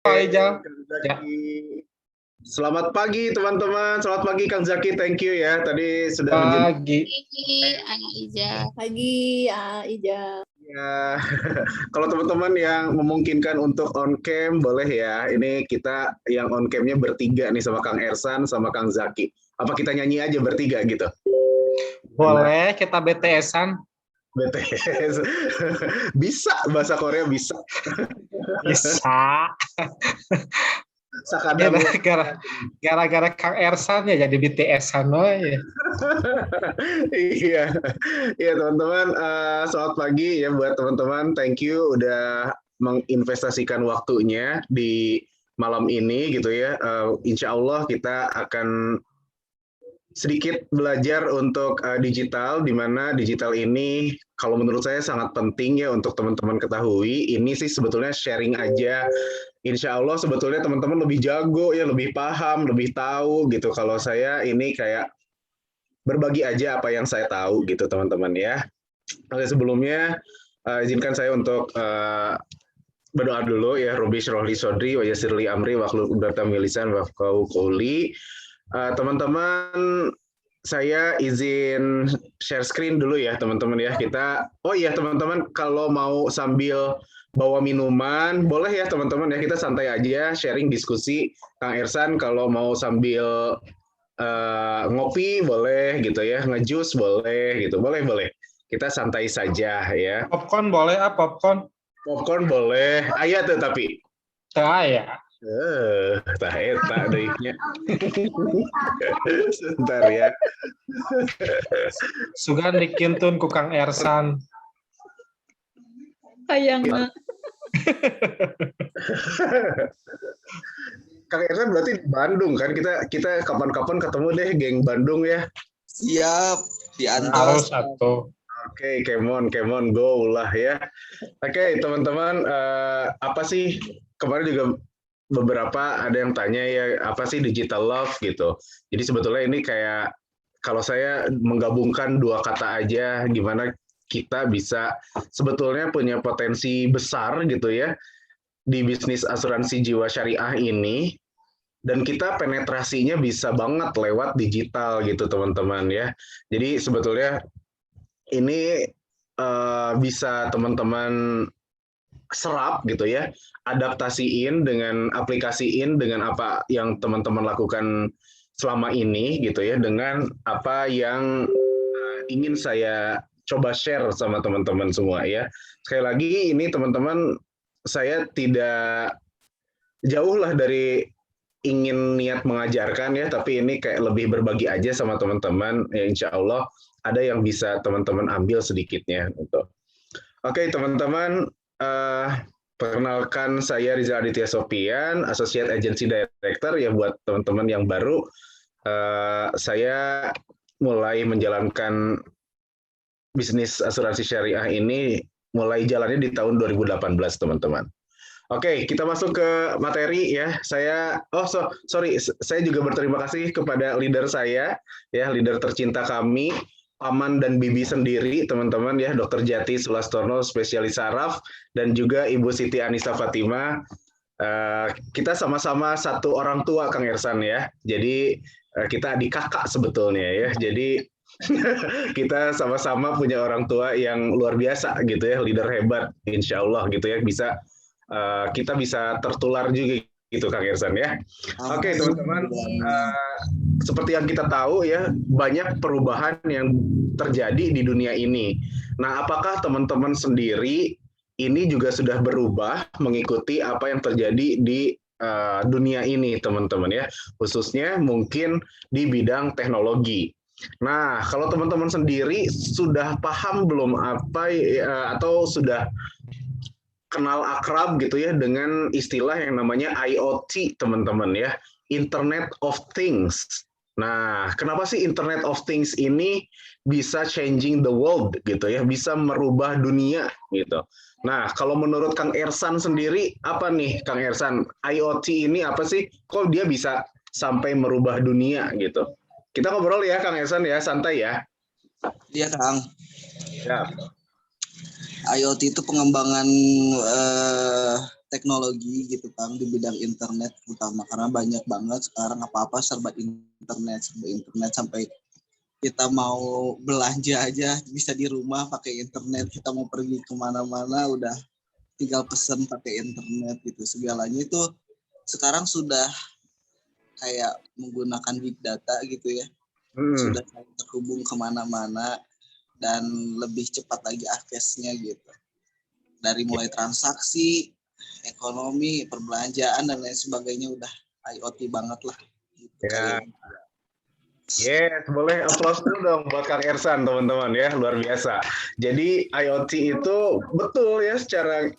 Hai Jal. Kang Zaki. Selamat pagi teman-teman, selamat pagi Kang Zaki, thank you ya. Tadi sudah Pagi. Anak Ija. Pagi, Ija. Ya, kalau teman-teman yang memungkinkan untuk on cam boleh ya. Ini kita yang on camnya bertiga nih sama Kang Ersan sama Kang Zaki. Apa kita nyanyi aja bertiga gitu? Boleh kita BTS-an? BTS. Bisa, bahasa Korea bisa. Bisa. Sakadang. Gara-gara Kang Ersan ya jadi BTS-an ya. Iya, iya teman-teman. Selamat pagi ya buat teman-teman. Thank you udah menginvestasikan waktunya di malam ini gitu ya. Insya Allah kita akan sedikit belajar untuk digital, di mana digital ini kalau menurut saya sangat penting ya untuk teman-teman ketahui. Ini sih sebetulnya sharing aja. Insya Allah sebetulnya teman-teman lebih jago ya, lebih paham, lebih tahu gitu. Kalau saya ini kayak berbagi aja apa yang saya tahu gitu teman-teman ya. Oke, sebelumnya izinkan saya untuk berdoa dulu ya. Robbi syrohli sodri wa yassirli amri wahlul 'uqdatam min lisani yafqahu qouli. Teman-teman, saya izin share screen dulu ya teman-teman ya. Oh iya teman-teman, kalau mau sambil bawa minuman boleh ya teman-teman ya, kita santai aja sharing diskusi. Kang Ersan kalau mau sambil ngopi boleh gitu ya, ngejus boleh gitu, boleh. Kita santai saja ya. Popcorn boleh popcorn? Popcorn boleh, ayat tuh tapi. Ya. Tah eta deuknya. Sebentar ya. Sugan dikintun ku Kang Ersan. Sayang. Kang Ersan berarti di Bandung kan? Kita kapan-kapan ketemu deh geng Bandung ya. Siap, diantar. Harus atau. Oke, come on, go lah ya. Oke, teman-teman, apa sih kemarin juga beberapa ada yang tanya ya apa sih digital love gitu. Jadi sebetulnya ini kayak kalau saya menggabungkan dua kata aja, gimana kita bisa sebetulnya punya potensi besar gitu ya di bisnis asuransi jiwa syariah ini, dan kita penetrasinya bisa banget lewat digital gitu teman-teman ya. Jadi sebetulnya ini bisa teman-teman serap gitu ya, adaptasiin dengan aplikasiin dengan apa yang teman-teman lakukan selama ini gitu ya, dengan apa yang ingin saya coba share sama teman-teman semua ya. Sekali lagi ini teman-teman, saya tidak jauh lah dari ingin niat mengajarkan ya, tapi ini kayak lebih berbagi aja sama teman-teman ya, insya Allah ada yang bisa teman-teman ambil sedikitnya gitu. Oke teman-teman, perkenalkan saya Rizal Aditya Sopian, Associate Agency Director ya buat teman-teman yang baru. Saya mulai menjalankan bisnis asuransi syariah ini mulai jalannya di tahun 2018 teman-teman. Oke, kita masuk ke materi ya. Saya juga berterima kasih kepada leader saya ya, leader tercinta kami, Paman dan Bibi sendiri teman-teman ya, Dr. Jati Sulastorno, spesialis saraf, dan juga Ibu Siti Anissa Fatima. Kita sama-sama satu orang tua Kang Ersan ya. Jadi kita adik kakak sebetulnya ya. Jadi kita sama-sama punya orang tua yang luar biasa gitu ya, leader hebat insya Allah gitu ya, kita bisa tertular juga gitu Kang Ersan ya. Oke teman-teman, seperti yang kita tahu ya, banyak perubahan yang terjadi di dunia ini. Nah, apakah teman-teman sendiri ini juga sudah berubah mengikuti apa yang terjadi di dunia ini teman-teman ya, khususnya mungkin di bidang teknologi. Nah, kalau teman-teman sendiri sudah paham belum atau sudah kenal akrab gitu ya dengan istilah yang namanya IoT teman-teman ya, Internet of Things. Nah, kenapa sih Internet of Things ini bisa changing the world gitu ya, bisa merubah dunia gitu. Nah, kalau menurut Kang Ersan sendiri apa nih Kang Ersan, IoT ini apa sih? Kok dia bisa sampai merubah dunia gitu? Kita ngobrol ya Kang Ersan ya, santai ya. Iya Kang. Ya. IoT itu pengembangan teknologi gitu Kang di bidang internet utama karena banyak banget sekarang apa-apa serba internet sampai kita mau belanja aja bisa di rumah pakai internet, kita mau pergi kemana-mana udah tinggal pesen pakai internet gitu. Segalanya itu sekarang sudah kayak menggunakan big data gitu ya. Sudah terhubung kemana-mana dan lebih cepat lagi aksesnya gitu. Dari mulai transaksi, ekonomi, perbelanjaan dan lain sebagainya udah IoT banget lah. Gitu. Ya. Yes, boleh applause dulu dong buat Kang Ersan teman-teman ya, luar biasa. Jadi IoT itu betul ya secara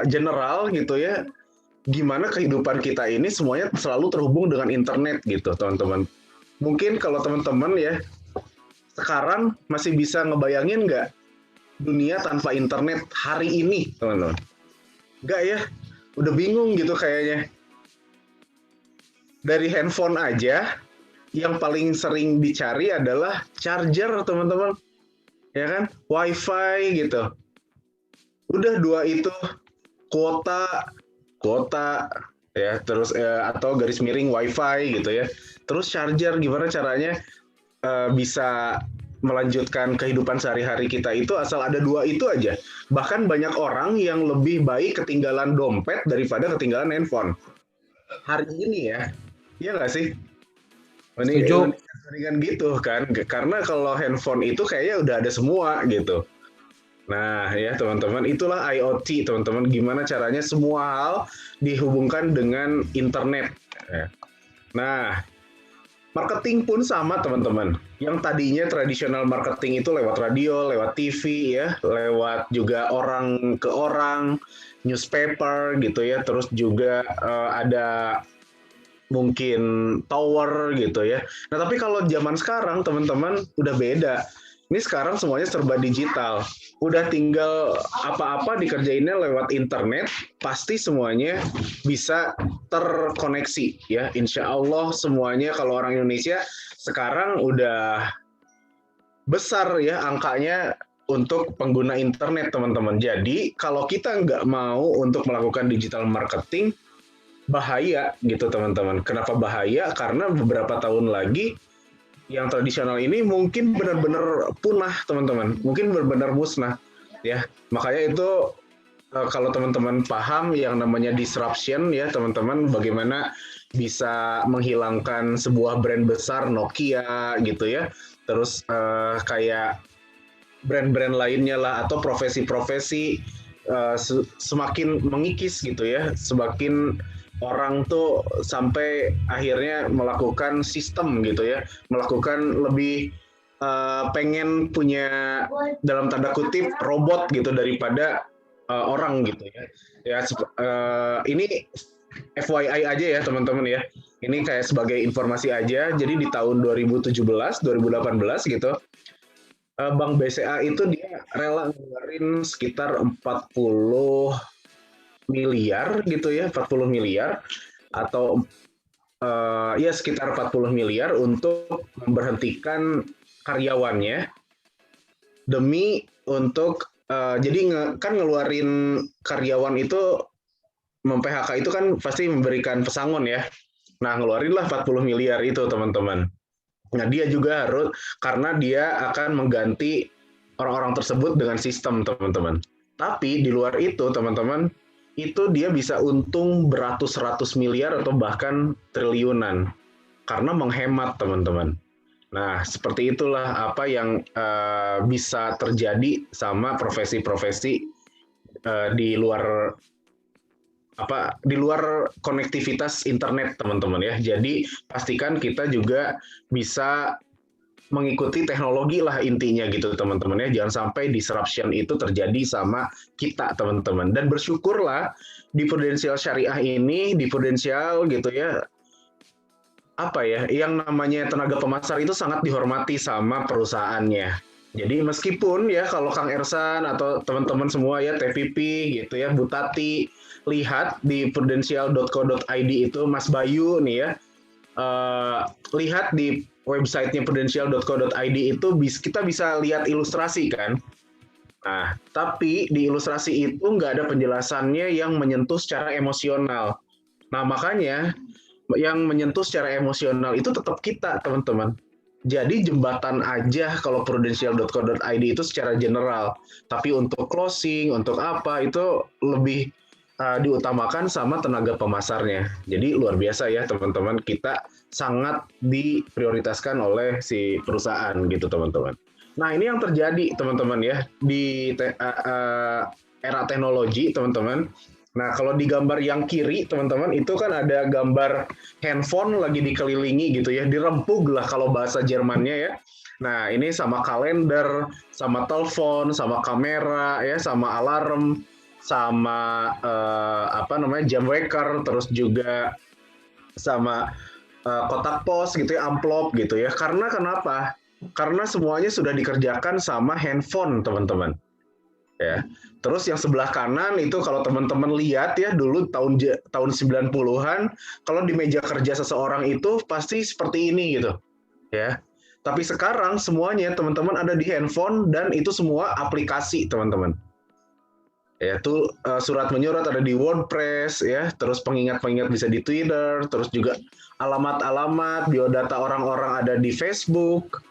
general gitu ya. Gimana kehidupan kita ini semuanya selalu terhubung dengan internet gitu teman-teman. Mungkin kalau teman-teman ya sekarang masih bisa ngebayangin nggak dunia tanpa internet hari ini teman-teman? Nggak ya, udah bingung gitu kayaknya. Dari handphone aja yang paling sering dicari adalah charger teman-teman, ya kan, wifi gitu. Udah dua itu, kuota ya, terus atau garis miring wifi gitu ya. Terus charger gimana caranya bisa melanjutkan kehidupan sehari-hari kita itu asal ada dua itu aja. Bahkan banyak orang yang lebih baik ketinggalan dompet daripada ketinggalan handphone. Hari ini ya, iya nggak sih? Setuju. Mendingan gitu kan, karena kalau handphone itu kayaknya udah ada semua gitu. Nah ya teman-teman, itulah IoT teman-teman, gimana caranya semua hal dihubungkan dengan internet. Nah, marketing pun sama teman-teman. Yang tadinya tradisional marketing itu lewat radio, lewat TV ya, lewat juga orang ke orang, newspaper gitu ya, terus juga ada mungkin tower gitu ya. Nah tapi kalau zaman sekarang teman-teman udah beda. Ini sekarang semuanya serba digital. Udah tinggal apa-apa dikerjainnya lewat internet, pasti semuanya bisa terkoneksi ya. Insya Allah semuanya kalau orang Indonesia sekarang udah besar ya angkanya untuk pengguna internet teman-teman. Jadi kalau kita nggak mau untuk melakukan digital marketing, bahaya gitu teman-teman. Kenapa bahaya? Karena beberapa tahun lagi yang tradisional ini mungkin benar-benar punah teman-teman, mungkin benar-benar musnah ya. Makanya itu kalau teman-teman paham yang namanya disruption ya teman-teman, bagaimana bisa menghilangkan sebuah brand besar Nokia gitu ya, terus kayak brand-brand lainnya lah atau profesi-profesi semakin mengikis gitu ya, semakin orang tuh sampai akhirnya melakukan sistem gitu ya, melakukan lebih pengen punya dalam tanda kutip robot gitu daripada orang gitu ya. Ya ini FYI aja ya teman-teman ya. Ini kayak sebagai informasi aja. Jadi di tahun 2017, 2018 gitu, Bank BCA itu dia rela ngeluarin sekitar 40 miliar gitu ya, 40 miliar atau ya sekitar 40 miliar untuk memberhentikan karyawannya demi untuk jadi kan ngeluarin karyawan itu mem-PHK itu kan pasti memberikan pesangon ya. Nah, ngeluarinlah 40 miliar itu teman-teman. Nah, dia juga harus karena dia akan mengganti orang-orang tersebut dengan sistem teman-teman. Tapi di luar itu teman-teman, itu dia bisa untung beratus-ratus miliar atau bahkan triliunan karena menghemat teman-teman. Nah, seperti itulah apa yang bisa terjadi sama profesi-profesi di luar konektivitas internet teman-teman ya. Jadi pastikan kita juga bisa mengikuti teknologi lah intinya gitu teman-teman ya. Jangan sampai disruption itu terjadi sama kita teman-teman. Dan bersyukurlah di Prudential Syariah ini, di Prudential gitu ya, apa ya, yang namanya tenaga pemasar itu sangat dihormati sama perusahaannya. Jadi meskipun ya kalau Kang Ersan atau teman-teman semua ya TVP gitu ya, Bu Tati, lihat di prudential.co.id itu Mas Bayu nih ya, lihat di websitenya prudential.co.id itu kita bisa lihat ilustrasi kan. Nah, tapi di ilustrasi itu nggak ada penjelasannya yang menyentuh secara emosional. Nah, makanya yang menyentuh secara emosional itu tetap kita, teman-teman. Jadi jembatan aja kalau prudential.co.id itu secara general. Tapi untuk closing, untuk apa, itu lebih diutamakan sama tenaga pemasarnya. Jadi luar biasa ya teman-teman, kita sangat diprioritaskan oleh si perusahaan gitu teman-teman. Nah ini yang terjadi teman-teman ya di era teknologi teman-teman. Nah kalau di gambar yang kiri teman-teman itu kan ada gambar handphone lagi dikelilingi gitu ya, dirempug lah kalau bahasa Jermannya ya. Nah ini sama kalender, sama telepon, sama kamera ya, sama alarm, sama jam waker, terus juga sama kotak pos gitu ya, amplop gitu ya. Karena kenapa? Karena semuanya sudah dikerjakan sama handphone, teman-teman. Ya. Terus yang sebelah kanan itu kalau teman-teman lihat ya dulu tahun 90-an, kalau di meja kerja seseorang itu pasti seperti ini gitu. Ya. Tapi sekarang semuanya teman-teman ada di handphone dan itu semua aplikasi, teman-teman. Ya, itu surat menyurat ada di WordPress ya, terus pengingat-pengingat bisa di Twitter, terus juga alamat-alamat, biodata orang-orang ada di Facebook,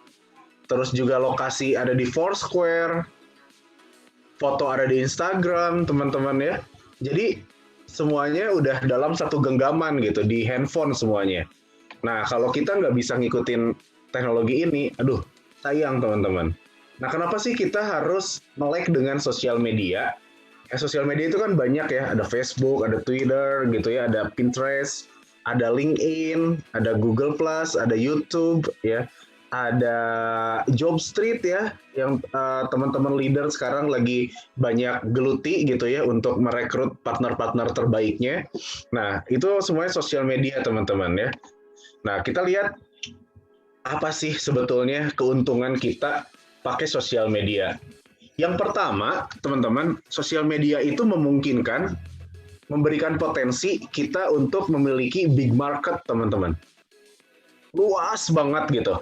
terus juga lokasi ada di Foursquare, foto ada di Instagram, teman-teman ya. Jadi semuanya udah dalam satu genggaman gitu di handphone semuanya. Nah, kalau kita nggak bisa ngikutin teknologi ini, aduh, sayang teman-teman. Nah, kenapa sih kita harus melek dengan sosial media? Sosial media itu kan banyak ya, ada Facebook, ada Twitter gitu ya, ada Pinterest, ada LinkedIn, ada Google Plus, ada YouTube ya, ada Jobstreet ya, yang teman-teman leader sekarang lagi banyak geluti gitu ya untuk merekrut partner-partner terbaiknya. Nah, itu semuanya sosial media teman-teman ya. Nah, kita lihat apa sih sebetulnya keuntungan kita pakai sosial media. Yang pertama, teman-teman, sosial media itu memungkinkan memberikan potensi kita untuk memiliki big market, teman-teman. Luas banget gitu.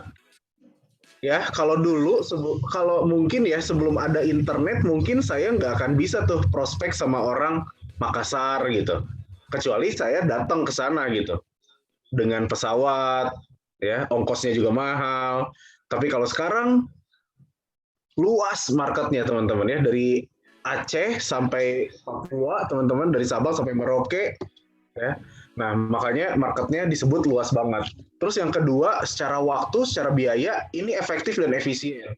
Ya, kalau dulu, kalau mungkin ya sebelum ada internet, mungkin saya nggak akan bisa tuh prospek sama orang Makassar gitu. Kecuali saya datang ke sana gitu. Dengan pesawat, ya, ongkosnya juga mahal. Tapi kalau sekarang, luas marketnya teman-teman ya, dari Aceh sampai Papua teman-teman, dari Sabang sampai Merauke ya. Nah makanya marketnya disebut luas banget. Terus yang kedua, secara waktu, secara biaya ini efektif dan efisien.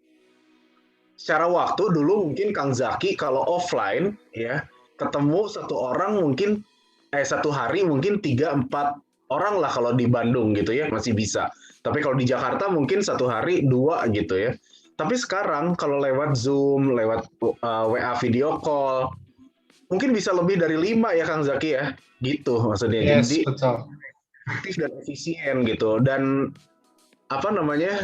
Secara waktu dulu mungkin Kang Zaki kalau offline ya ketemu satu orang mungkin satu hari mungkin 3-4 orang lah kalau di Bandung gitu ya masih bisa. Tapi kalau di Jakarta mungkin satu hari 2 gitu ya. Tapi sekarang kalau lewat Zoom, lewat WA video call, mungkin bisa lebih dari 5 ya Kang Zaki ya, gitu maksudnya. Yes, jadi betul. aktif dan efisien gitu. Dan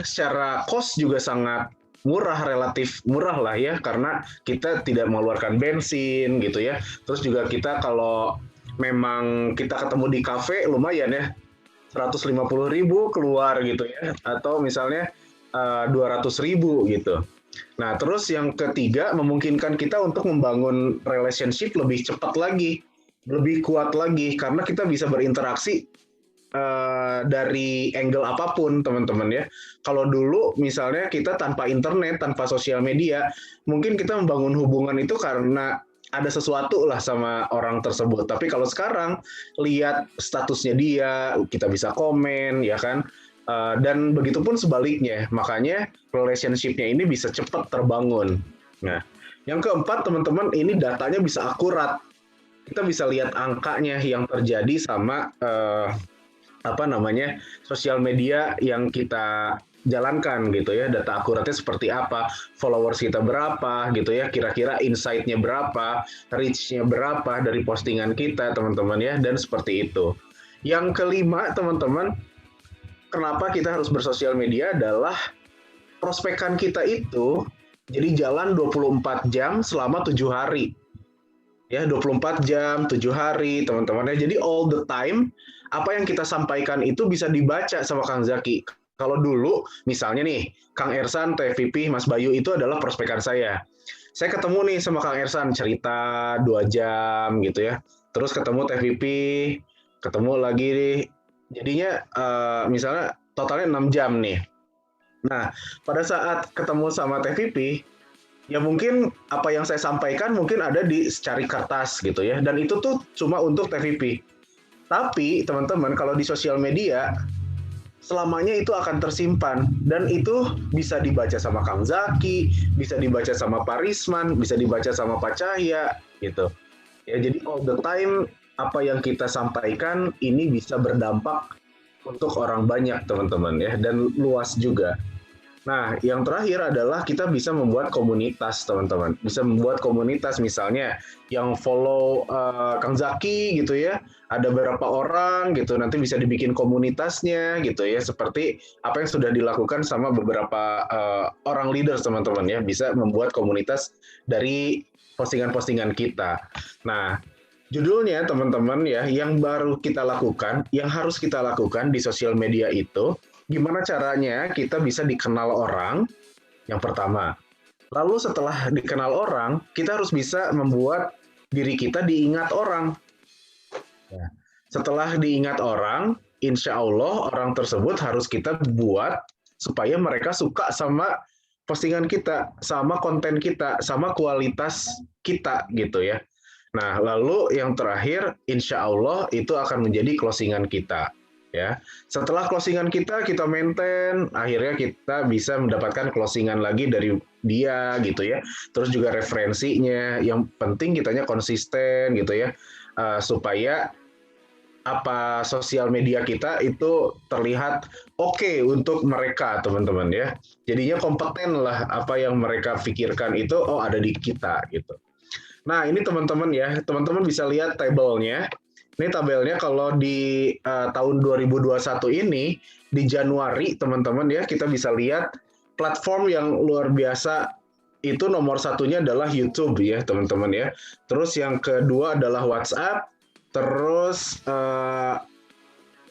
secara cost juga sangat murah, relatif murah lah ya, karena kita tidak mengeluarkan bensin gitu ya. Terus juga kita kalau memang kita ketemu di kafe lumayan ya, 150.000 keluar gitu ya, atau misalnya 200.000 gitu. Nah, terus yang ketiga memungkinkan kita untuk membangun relationship lebih cepat lagi, lebih kuat lagi, karena kita bisa berinteraksi dari angle apapun, teman-teman ya. Kalau dulu misalnya kita tanpa internet, tanpa sosial media, mungkin kita membangun hubungan itu karena ada sesuatu lah sama orang tersebut. Tapi kalau sekarang lihat statusnya dia, kita bisa komen, ya kan? Dan begitupun sebaliknya, makanya relationship-nya ini bisa cepat terbangun. Nah, yang keempat teman-teman, ini datanya bisa akurat. Kita bisa lihat angkanya yang terjadi sama sosial media yang kita jalankan gitu ya, data akuratnya seperti apa, followers kita berapa gitu ya, kira-kira insight-nya berapa, reach-nya berapa dari postingan kita teman-teman ya, dan seperti itu. Yang kelima teman-teman, kenapa kita harus bersosial media adalah prospekan kita itu jadi jalan 24 jam selama 7 hari. Ya, 24 jam, 7 hari, teman-teman ya. Jadi all the time apa yang kita sampaikan itu bisa dibaca sama Kang Zaki. Kalau dulu misalnya nih, Kang Ersan, TVP, Mas Bayu itu adalah prospekan saya. saya ketemu nih sama Kang Ersan cerita 2 jam gitu ya. Terus ketemu Teh Vivi, ketemu lagi nih. Jadinya misalnya totalnya 6 jam nih. Nah, pada saat ketemu sama Teh Vivi, ya mungkin apa yang saya sampaikan mungkin ada di secari kertas gitu ya. Dan itu tuh cuma untuk Teh Vivi. Tapi teman-teman kalau di sosial media selamanya itu akan tersimpan dan itu bisa dibaca sama Kang Zaki, bisa dibaca sama Pak Risman, bisa dibaca sama Pak Cahya gitu. Ya jadi all the time apa yang kita sampaikan ini bisa berdampak untuk orang banyak teman-teman ya dan luas juga. Nah, yang terakhir adalah kita bisa membuat komunitas, teman-teman. Bisa membuat komunitas misalnya yang follow Kang Zaki gitu ya. Ada beberapa orang gitu, nanti bisa dibikin komunitasnya gitu ya. Seperti apa yang sudah dilakukan sama beberapa orang leaders, teman-teman ya. Bisa membuat komunitas dari postingan-postingan kita. Nah, judulnya teman-teman ya, yang baru kita lakukan, yang harus kita lakukan di sosial media itu, gimana caranya kita bisa dikenal orang, yang pertama. Lalu setelah dikenal orang, kita harus bisa membuat diri kita diingat orang. Ya. Setelah diingat orang, insya Allah orang tersebut harus kita buat supaya mereka suka sama postingan kita, sama konten kita, sama kualitas kita gitu ya. Nah, lalu yang terakhir, insya Allah itu akan menjadi closingan kita. Ya, setelah closingan kita maintain, akhirnya kita bisa mendapatkan closingan lagi dari dia gitu ya. Terus juga referensinya, yang penting kitanya konsisten gitu ya, supaya apa sosial media kita itu terlihat oke untuk mereka teman-teman ya. Jadinya kompeten lah apa yang mereka pikirkan itu ada di kita gitu. Nah ini teman-teman ya, teman-teman bisa lihat tabelnya. Ini tabelnya kalau di tahun 2021 ini, di Januari teman-teman ya, kita bisa lihat platform yang luar biasa itu nomor satunya adalah YouTube ya teman-teman ya. Terus yang kedua adalah WhatsApp, terus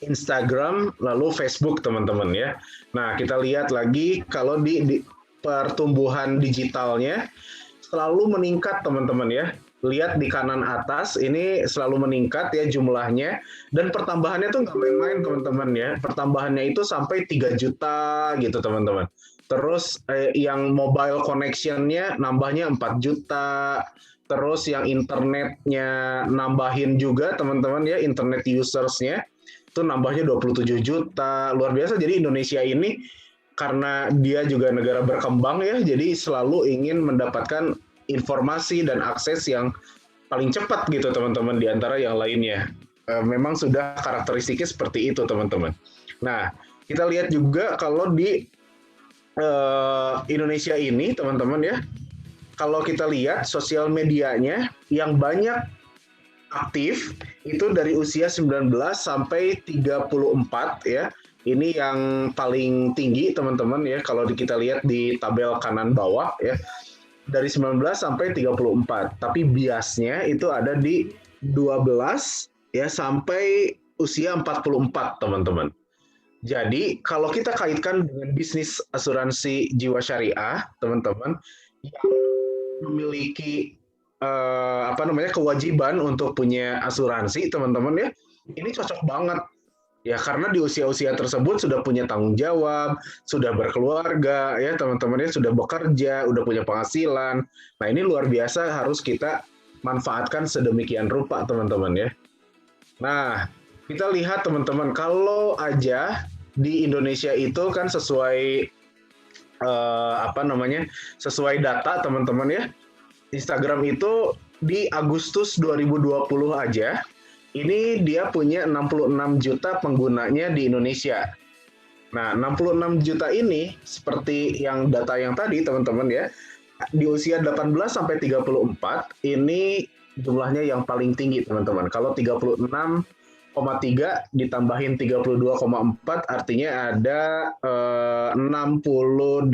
Instagram, lalu Facebook teman-teman ya. Nah kita lihat lagi kalau di pertumbuhan digitalnya selalu meningkat teman-teman ya. Lihat di kanan atas ini selalu meningkat ya jumlahnya dan pertambahannya tuh nggak main-main teman-teman ya. Pertambahannya itu sampai 3 juta gitu teman-teman. Terus yang mobile connection-nya nambahnya 4 juta. Terus yang internetnya nambahin juga teman-teman ya, internet users-nya itu nambahnya 27 juta. Luar biasa. Jadi Indonesia ini karena dia juga negara berkembang ya, jadi selalu ingin mendapatkan informasi dan akses yang paling cepat gitu teman-teman di antara yang lainnya. Memang sudah karakteristiknya seperti itu teman-teman. Nah, kita lihat juga kalau di Indonesia ini teman-teman ya, kalau kita lihat sosial medianya yang banyak aktif itu dari usia 19 sampai 34 ya. Ini yang paling tinggi teman-teman ya kalau kita lihat di tabel kanan bawah ya. Dari 19 sampai 34. Tapi biasnya itu ada di 12 ya sampai usia 44 teman-teman. Jadi kalau kita kaitkan dengan bisnis asuransi jiwa syariah teman-teman yang memiliki kewajiban untuk punya asuransi teman-teman ya, ini cocok banget. Ya karena di usia-usia tersebut sudah punya tanggung jawab, sudah berkeluarga, ya teman-temannya sudah bekerja, udah punya penghasilan. Nah ini luar biasa harus kita manfaatkan sedemikian rupa teman-teman ya. Nah kita lihat teman-teman kalau aja di Indonesia itu kan sesuai sesuai data teman-teman ya. Instagram itu di Agustus 2020 aja. Ini dia punya 66 juta penggunanya di Indonesia. Nah, 66 juta ini seperti yang data yang tadi teman-teman ya, di usia 18 sampai 34 ini jumlahnya yang paling tinggi teman-teman. Kalau 36,3 ditambahin 32,4 artinya ada 68,7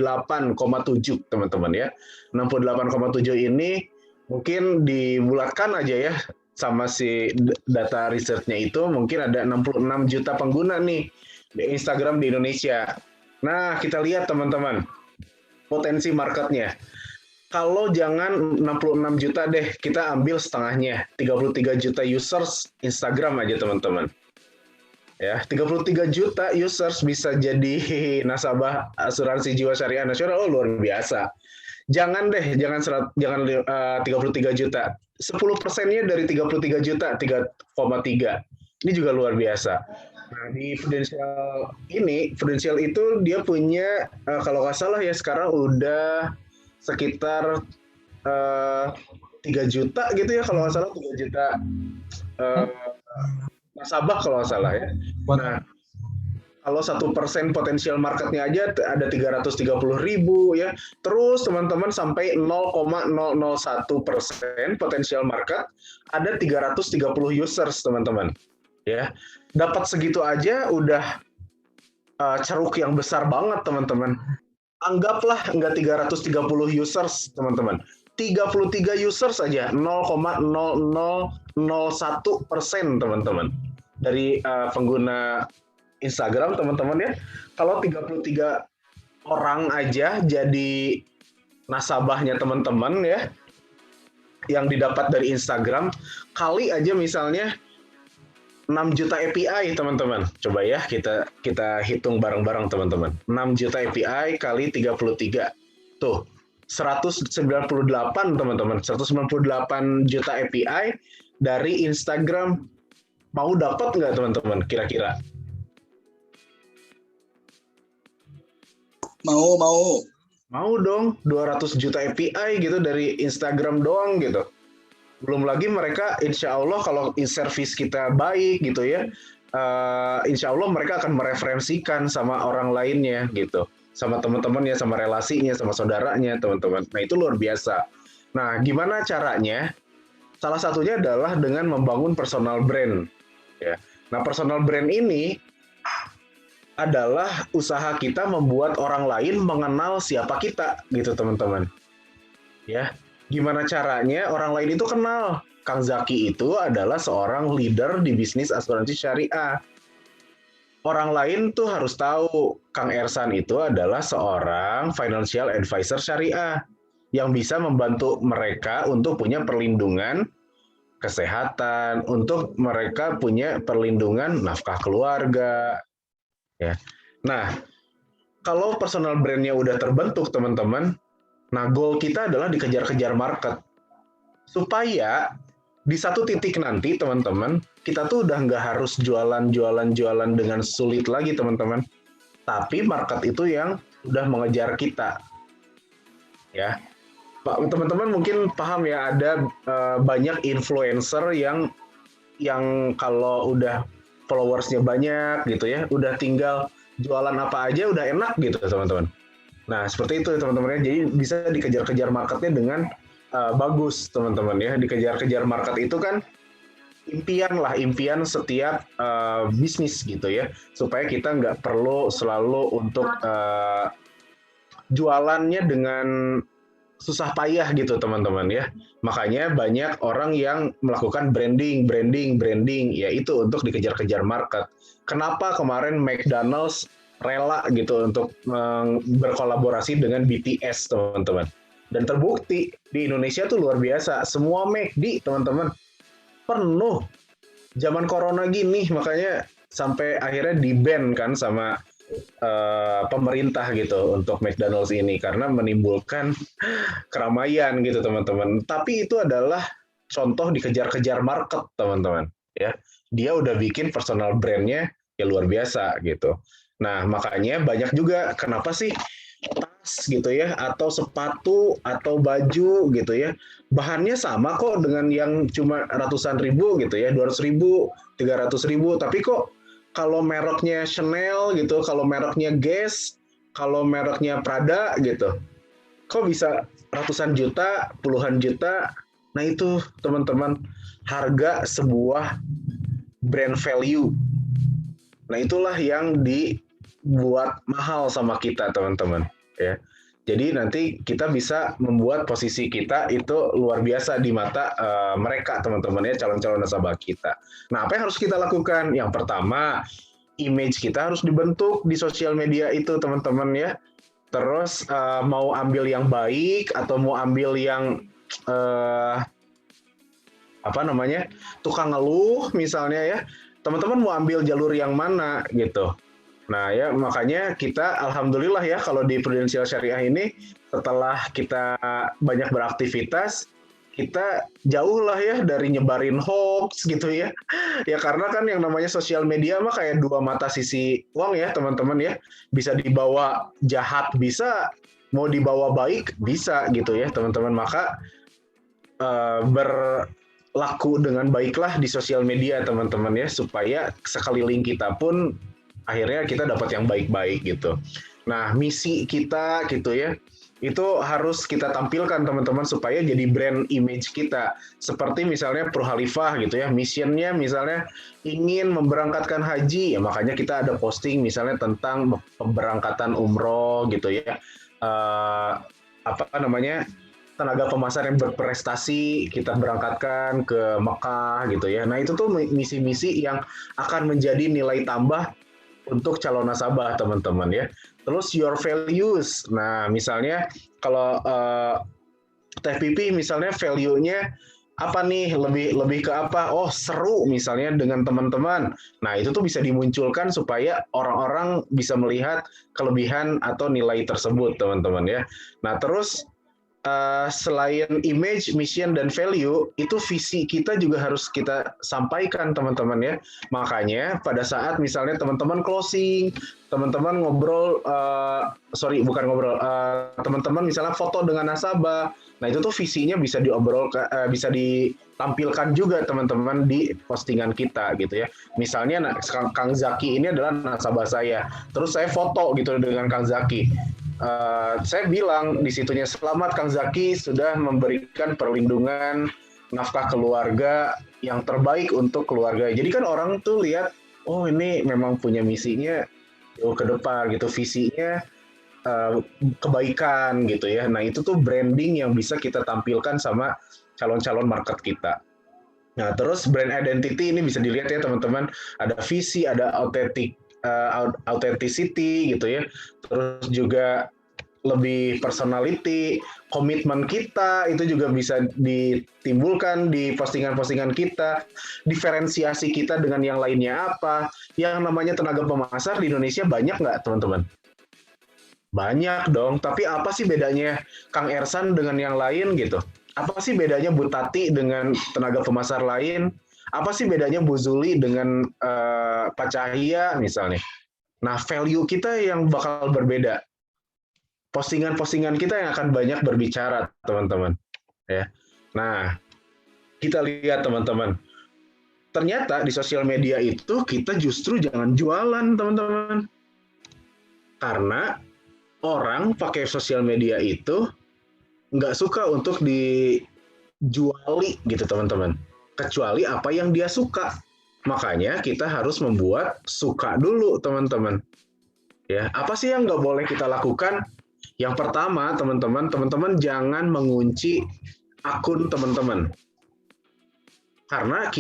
teman-teman ya. 68,7 ini mungkin dibulatkan aja ya sama si data research-nya itu mungkin ada 66 juta pengguna nih di Instagram di Indonesia. Nah, kita lihat teman-teman potensi marketnya. Kalau jangan 66 juta deh, kita ambil setengahnya, 33 juta users Instagram aja teman-teman. Ya, 33 juta users bisa jadi nasabah asuransi jiwa syariah nasional, luar biasa. Jangan 33 juta. 10%-nya dari 33 juta, 3,3. Ini juga luar biasa. Nah, di Prudential itu dia punya kalau nggak salah ya sekarang udah sekitar 3 juta gitu ya, kalau nggak salah 3 juta nasabah kalau nggak salah ya. Nah, kalau 1% potensial marketnya aja ada 330.000 ya. Terus teman-teman sampai 0,001% potensial market ada 330 users teman-teman. Ya, dapat segitu aja udah ceruk yang besar banget teman-teman. Anggaplah nggak 330 users teman-teman. 33 users aja 0,0001% teman-teman dari pengguna Instagram teman-teman ya. Kalau 33 orang aja jadi nasabahnya teman-teman ya yang didapat dari Instagram, kali aja misalnya 6 juta API teman-teman. Coba ya kita hitung bareng-bareng teman-teman. 6 juta API kali 33. Tuh, 198 teman-teman. 198 juta API dari Instagram. Mau dapat nggak teman-teman kira-kira? Mau. Mau dong, 200 juta API gitu dari Instagram doang gitu. Belum lagi mereka insya Allah kalau service kita baik gitu ya, insya Allah mereka akan mereferensikan sama orang lainnya gitu. Sama teman-temannya, sama relasinya, sama saudaranya teman-teman. Nah itu luar biasa. Nah gimana caranya? Salah satunya adalah dengan membangun personal brand. Ya. Nah personal brand ini adalah usaha kita membuat orang lain mengenal siapa kita gitu teman-teman. Ya, gimana caranya orang lain itu kenal Kang Zaki itu adalah seorang leader di bisnis asuransi syariah. Orang lain tuh harus tahu Kang Ersan itu adalah seorang financial advisor syariah yang bisa membantu mereka untuk punya perlindungan kesehatan, untuk mereka punya perlindungan nafkah keluarga. Ya. Nah, kalau personal brand-nya udah terbentuk, teman-teman, nah goal kita adalah dikejar-kejar market. Supaya di satu titik nanti, teman-teman, kita tuh udah nggak harus jualan dengan sulit lagi, teman-teman. Tapi market itu yang udah mengejar kita. Ya. Teman-teman mungkin paham ya, ada banyak influencer yang kalau udah followersnya banyak gitu ya, udah tinggal jualan apa aja udah enak gitu teman-teman. Nah seperti itu teman-teman, jadi bisa dikejar-kejar marketnya dengan bagus teman-teman ya. Dikejar-kejar market itu kan impian setiap bisnis gitu ya, supaya kita nggak perlu selalu untuk jualannya dengan susah payah gitu teman-teman ya. Makanya banyak orang yang melakukan branding, yaitu untuk dikejar-kejar market. Kenapa kemarin McDonald's rela gitu untuk berkolaborasi dengan BTS teman-teman. Dan terbukti di Indonesia tuh luar biasa. Semua McD teman-teman penuh. Zaman corona gini makanya sampai akhirnya di-ban kan sama pemerintah gitu untuk McDonald's ini karena menimbulkan keramaian gitu teman-teman. Tapi itu adalah contoh dikejar-kejar market teman-teman ya. Dia udah bikin personal brand-nya ya luar biasa gitu. Nah makanya banyak juga kenapa sih tas gitu ya atau sepatu atau baju gitu ya bahannya sama kok dengan yang cuma ratusan ribu gitu ya, 200.000, 300.000, tapi kok kalau mereknya Chanel gitu, kalau mereknya Guess, kalau mereknya Prada gitu, kok bisa ratusan juta, puluhan juta. Nah itu teman-teman harga sebuah brand value. Nah itulah yang dibuat mahal sama kita teman-teman ya. Jadi nanti kita bisa membuat posisi kita itu luar biasa di mata mereka teman-teman ya, calon-calon nasabah kita. Nah apa yang harus kita lakukan? Yang pertama, image kita harus dibentuk di sosial media itu teman-teman ya. terus mau ambil yang baik atau mau ambil yang tukang ngeluh misalnya ya, teman-teman mau ambil jalur yang mana gitu. Nah ya makanya kita alhamdulillah ya kalau di Prudensial Syariah ini setelah kita banyak beraktivitas, kita jauh lah ya dari nyebarin hoax gitu ya. Ya karena kan yang namanya sosial media mah kayak dua mata sisi uang ya teman-teman ya. Bisa dibawa jahat bisa, mau dibawa baik bisa gitu ya teman-teman. Maka berlaku dengan baiklah di sosial media teman-teman ya. Supaya sekeliling kita pun akhirnya kita dapat yang baik-baik gitu. Nah misi kita gitu ya, itu harus kita tampilkan teman-teman supaya jadi brand image kita. Seperti misalnya Pro Khalifah gitu ya, missionnya misalnya ingin memberangkatkan haji, ya makanya kita ada posting misalnya tentang pemberangkatan umroh gitu ya. Tenaga pemasar yang berprestasi kita berangkatkan ke Mekah gitu ya. Nah itu tuh misi-misi yang akan menjadi nilai tambah untuk calon nasabah teman-teman ya. Terus your values. Nah, misalnya kalau TPP misalnya value-nya apa nih? Lebih ke apa? Oh, seru misalnya dengan teman-teman. Nah, itu tuh bisa dimunculkan supaya orang-orang bisa melihat kelebihan atau nilai tersebut, teman-teman ya. Nah, terus selain image, mission, dan value, itu visi kita juga harus kita sampaikan teman-teman ya. Makanya pada saat misalnya teman-teman closing, teman-teman teman-teman misalnya foto dengan nasabah, nah itu tuh visinya bisa bisa ditampilkan juga teman-teman di postingan kita gitu ya. Misalnya Kang Zaki ini adalah nasabah saya, terus saya foto gitu dengan Kang Zaki. Saya bilang di situnya, selamat Kang Zaki sudah memberikan perlindungan nafkah keluarga yang terbaik untuk keluarga. Jadi kan orang tuh lihat, oh ini memang punya misinya jauh ke depan gitu, visinya kebaikan gitu ya. Nah itu tuh branding yang bisa kita tampilkan sama calon-calon market kita. Nah terus brand identity ini bisa dilihat ya teman-teman, ada visi, ada authenticity gitu ya, terus juga lebih personality, komitmen kita itu juga bisa ditimbulkan di postingan-postingan kita, diferensiasi kita dengan yang lainnya apa. Yang namanya tenaga pemasar di Indonesia banyak nggak teman-teman? Banyak dong, tapi apa sih bedanya Kang Ersan dengan yang lain gitu? Apa sih bedanya Bu Tati dengan tenaga pemasar lain? Apa sih bedanya Bu Zuli dengan Pak Cahya misalnya? Nah, value kita yang bakal berbeda. Postingan-postingan kita yang akan banyak berbicara, teman-teman. Ya. Nah, kita lihat teman-teman. Ternyata di sosial media itu kita justru jangan jualan, teman-teman. Karena orang pakai sosial media itu nggak suka untuk dijuali gitu, teman-teman. Kecuali apa yang dia suka. Makanya kita harus membuat suka dulu, teman-teman. Ya, apa sih yang nggak boleh kita lakukan? Yang pertama, teman-teman jangan mengunci akun teman-teman. Karena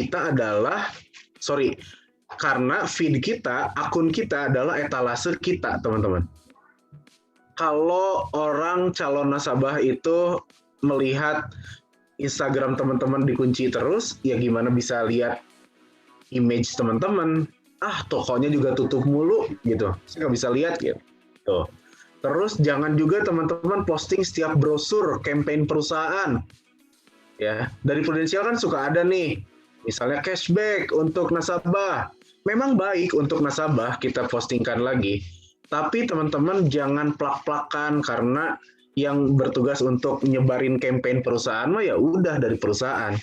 karena feed kita, akun kita adalah etalase kita, teman-teman. Kalau orang calon nasabah itu melihat Instagram teman-teman dikunci terus, ya gimana bisa lihat image teman-teman? Tokonya juga tutup mulu gitu. Saya nggak bisa lihat gitu. Tuh. Terus jangan juga teman-teman posting setiap brosur campaign perusahaan. Ya, dari Prudensial kan suka ada nih, misalnya cashback untuk nasabah. Memang baik untuk nasabah kita postingkan lagi. Tapi teman-teman jangan plak-plakan karena yang bertugas untuk nyebarin campaign perusahaan mah ya udah dari perusahaan.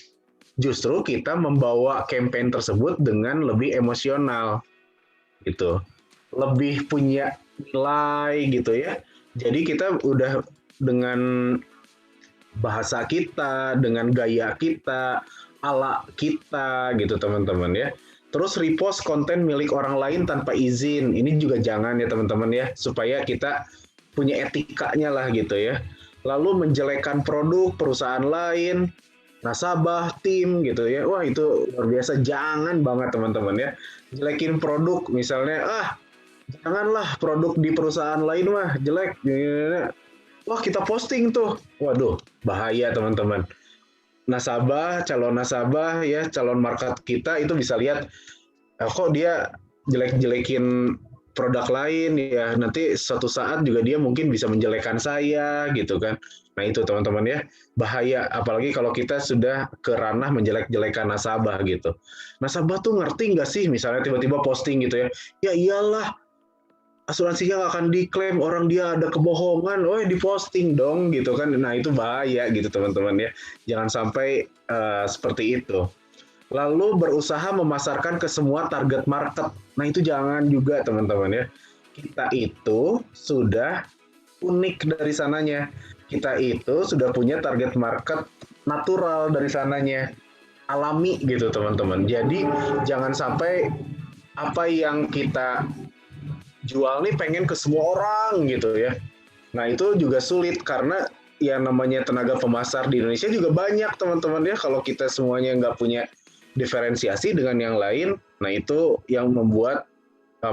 Justru kita membawa campaign tersebut dengan lebih emosional gitu, lebih punya nilai gitu ya. Jadi kita udah dengan bahasa kita, dengan gaya kita, ala kita gitu teman-teman ya. Terus repost konten milik orang lain tanpa izin, ini juga jangan ya teman-teman ya, supaya kita punya etikanya lah gitu ya. Lalu menjelekkan produk perusahaan lain, nasabah, tim gitu ya. Wah itu luar biasa, jangan banget teman-teman ya. Jelekin produk misalnya, janganlah produk di perusahaan lain mah jelek. Wah, kita posting tuh. Waduh, bahaya teman-teman. Nasabah, calon nasabah ya, calon market kita itu bisa lihat kok dia jelek-jelekin produk lain ya, nanti suatu saat juga dia mungkin bisa menjelekkan saya gitu kan. Nah itu teman-teman ya, bahaya apalagi kalau kita sudah ke ranah menjelek-jelekan nasabah gitu. Nasabah tuh ngerti nggak sih misalnya tiba-tiba posting gitu ya, ya iyalah asuransinya nggak akan diklaim, orang dia ada kebohongan, oh diposting dong gitu kan. Nah itu bahaya gitu teman-teman ya, jangan sampai seperti itu. Lalu berusaha memasarkan ke semua target market. Nah itu jangan juga teman-teman ya. Kita itu sudah unik dari sananya. Kita itu sudah punya target market natural dari sananya. Alami gitu teman-teman. Jadi jangan sampai apa yang kita jual nih pengen ke semua orang gitu ya. Nah itu juga sulit karena ya namanya tenaga pemasar di Indonesia juga banyak teman-teman ya. Kalau kita semuanya nggak punya diferensiasi dengan yang lain, nah itu yang membuat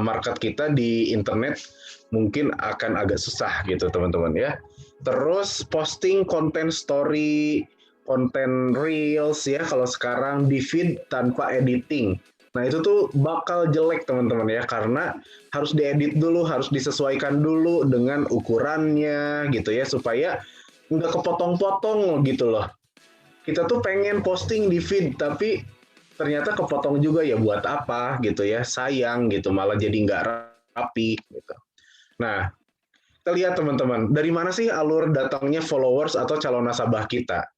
market kita di internet mungkin akan agak susah gitu teman-teman ya. Terus posting konten story, konten reels ya kalau sekarang di feed tanpa editing. Nah itu tuh bakal jelek teman-teman ya, karena harus diedit dulu, harus disesuaikan dulu dengan ukurannya gitu ya, supaya nggak kepotong-potong gitu loh. Kita tuh pengen posting di feed, tapi ternyata kepotong juga ya buat apa gitu ya, sayang gitu, malah jadi nggak rapi gitu. Nah, kita lihat teman-teman, dari mana sih alur datangnya followers atau calon nasabah kita?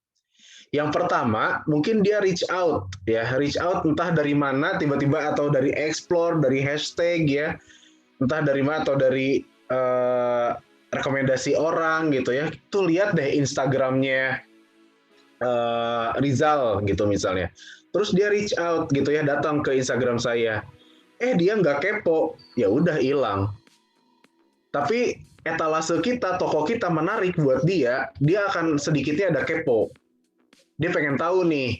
Yang pertama, mungkin dia reach out ya, reach out entah dari mana tiba-tiba atau dari explore, dari hashtag ya, entah dari mana atau dari rekomendasi orang gitu ya. Tuh lihat deh Instagramnya Rizal gitu misalnya. Terus dia reach out gitu ya, datang ke Instagram saya. Dia nggak kepo, ya udah hilang. Tapi etalase kita, toko kita menarik buat dia akan sedikitnya ada kepo. Dia pengen tahu nih,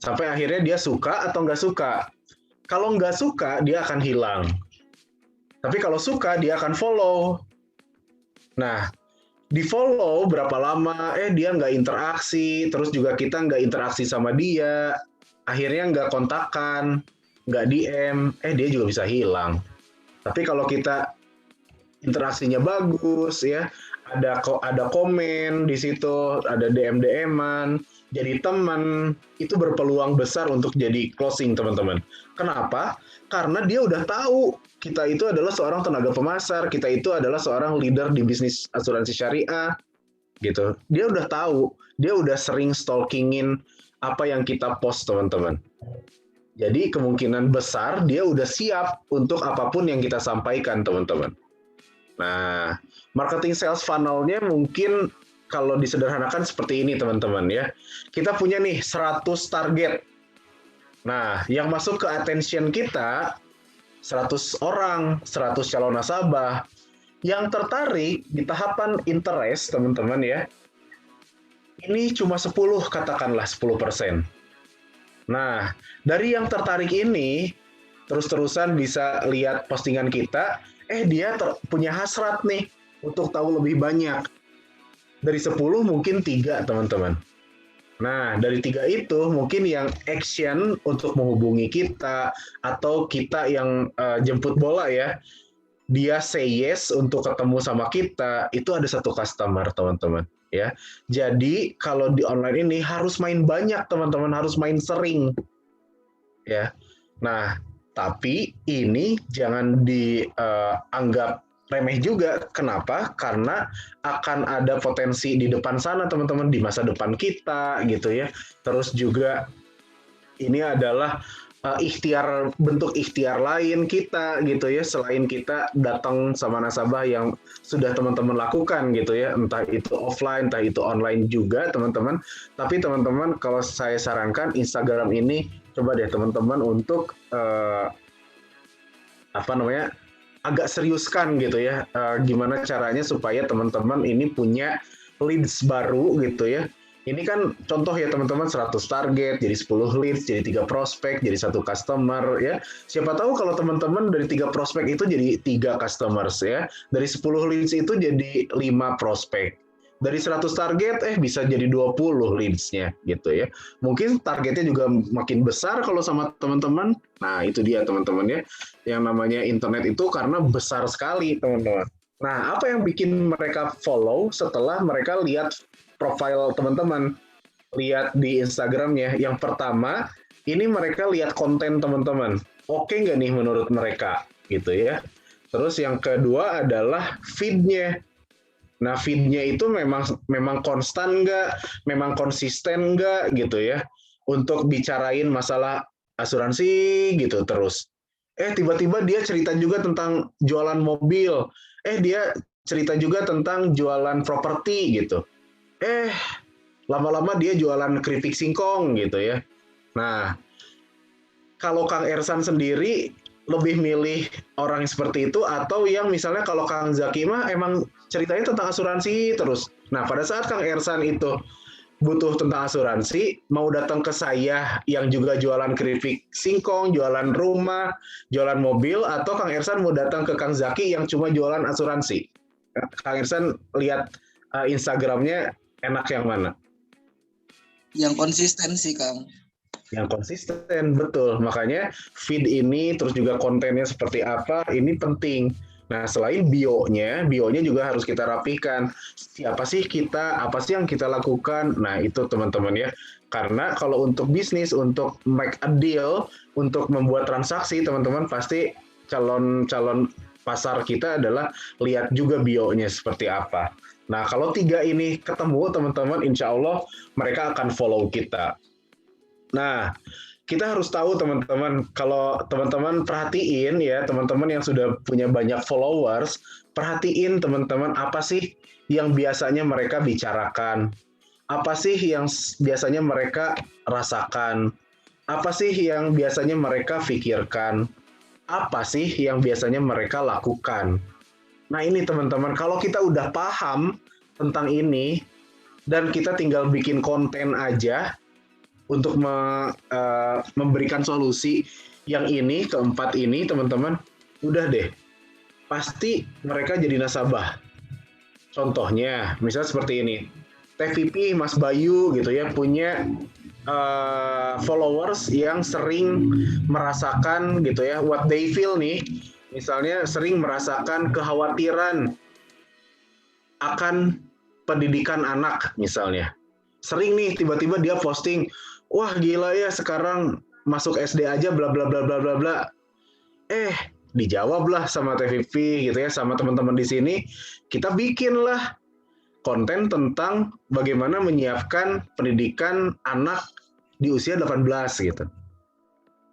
sampai akhirnya dia suka atau nggak suka. Kalau nggak suka, dia akan hilang. Tapi kalau suka, dia akan follow. Nah, di follow berapa lama, dia nggak interaksi, terus juga kita nggak interaksi sama dia, akhirnya nggak kontakan, nggak DM, dia juga bisa hilang. Tapi kalau kita interaksinya bagus ya, ada komen di situ, ada DM-an, jadi teman, itu berpeluang besar untuk jadi closing teman-teman. Kenapa? Karena dia udah tahu kita itu adalah seorang tenaga pemasar, kita itu adalah seorang leader di bisnis asuransi syariah, gitu. Dia udah tahu, dia udah sering stalkingin apa yang kita post teman-teman. Jadi kemungkinan besar dia udah siap untuk apapun yang kita sampaikan teman-teman. Nah, marketing sales funnel-nya mungkin kalau disederhanakan seperti ini teman-teman ya. Kita punya nih 100 target. Nah, yang masuk ke attention kita 100 orang, 100 calon nasabah yang tertarik di tahapan interest teman-teman ya. Ini cuma 10 katakanlah 10%. Nah, dari yang tertarik ini terus-terusan bisa lihat postingan kita, dia punya hasrat nih untuk tahu lebih banyak. Dari 10 mungkin 3 teman-teman. Nah, dari 3 itu mungkin yang action untuk menghubungi kita atau kita yang jemput bola ya, dia say yes untuk ketemu sama kita, itu ada 1 customer teman-teman ya. Jadi kalau di online ini harus main banyak teman-teman, harus main sering ya. Nah, tapi ini jangan dianggap remeh juga. Kenapa? Karena akan ada potensi di depan sana teman-teman, di masa depan kita gitu ya. Terus juga ini adalah bentuk ikhtiar lain kita gitu ya, selain kita datang sama nasabah yang sudah teman-teman lakukan gitu ya, entah itu offline, entah itu online juga teman-teman. Tapi teman-teman kalau saya sarankan Instagram ini coba deh teman-teman untuk agak seriuskan gitu ya, gimana caranya supaya teman-teman ini punya leads baru gitu ya, Ini kan contoh ya teman-teman, 100 target, jadi 10 leads, jadi 3 prospek, jadi 1 customer ya. Siapa tahu kalau teman-teman dari 3 prospek itu jadi 3 customers ya. Dari 10 leads itu jadi 5 prospek. Dari 100 target bisa jadi 20 leads-nya gitu ya. Mungkin targetnya juga makin besar kalau sama teman-teman. Nah, itu dia teman-teman ya. Yang namanya internet itu karena besar sekali teman-teman. Nah, apa yang bikin mereka follow setelah mereka lihat profil teman-teman, lihat di Instagramnya? Yang pertama, ini mereka lihat konten teman-teman. Oke nggak nih menurut mereka, gitu ya. Terus yang kedua adalah feed-nya. Nah, feed-nya itu memang konstan nggak, memang konsisten nggak, gitu ya. Untuk bicarain masalah asuransi gitu terus. Tiba-tiba dia cerita juga tentang jualan mobil. Dia cerita juga tentang jualan properti gitu. Lama-lama dia jualan keripik singkong gitu ya. Nah, kalau Kang Ersan sendiri lebih milih orang yang seperti itu atau yang misalnya kalau Kang Zaki mah emang ceritanya tentang asuransi terus. Nah, pada saat Kang Ersan itu butuh tentang asuransi, mau datang ke saya yang juga jualan keripik singkong, jualan rumah, jualan mobil, atau Kang Ersan mau datang ke Kang Zaki yang cuma jualan asuransi? Kang Ersan lihat Instagramnya enak yang mana? Yang konsisten sih, Kang. Yang konsisten, betul. Makanya feed ini, terus juga kontennya seperti apa, ini penting. Nah, selain bio-nya juga harus kita rapikan. Siapa sih kita, apa sih yang kita lakukan? Nah, itu teman-teman ya. Karena kalau untuk bisnis, untuk make a deal, untuk membuat transaksi, teman-teman pasti calon pasar kita adalah lihat juga bio-nya seperti apa. Nah, kalau 3 ini ketemu, teman-teman, insya Allah mereka akan follow kita. Nah, kita harus tahu, teman-teman, kalau teman-teman perhatiin ya, teman-teman yang sudah punya banyak followers, perhatiin, teman-teman, apa sih yang biasanya mereka bicarakan? Apa sih yang biasanya mereka rasakan? Apa sih yang biasanya mereka pikirkan? Apa sih yang biasanya mereka lakukan? Nah, ini teman-teman, kalau kita udah paham tentang ini dan kita tinggal bikin konten aja untuk memberikan solusi yang ini, keempat ini, teman-teman, udah deh, pasti mereka jadi nasabah. Contohnya, misalnya seperti ini, TVP Mas Bayu gitu ya, punya followers yang sering merasakan gitu ya, what they feel nih, misalnya sering merasakan kekhawatiran akan pendidikan anak misalnya. Sering nih tiba-tiba dia posting, wah gila ya sekarang masuk SD aja bla bla bla bla bla bla. Dijawablah sama TVP gitu ya, sama teman-teman di sini, kita bikinlah konten tentang bagaimana menyiapkan pendidikan anak di usia 18 gitu.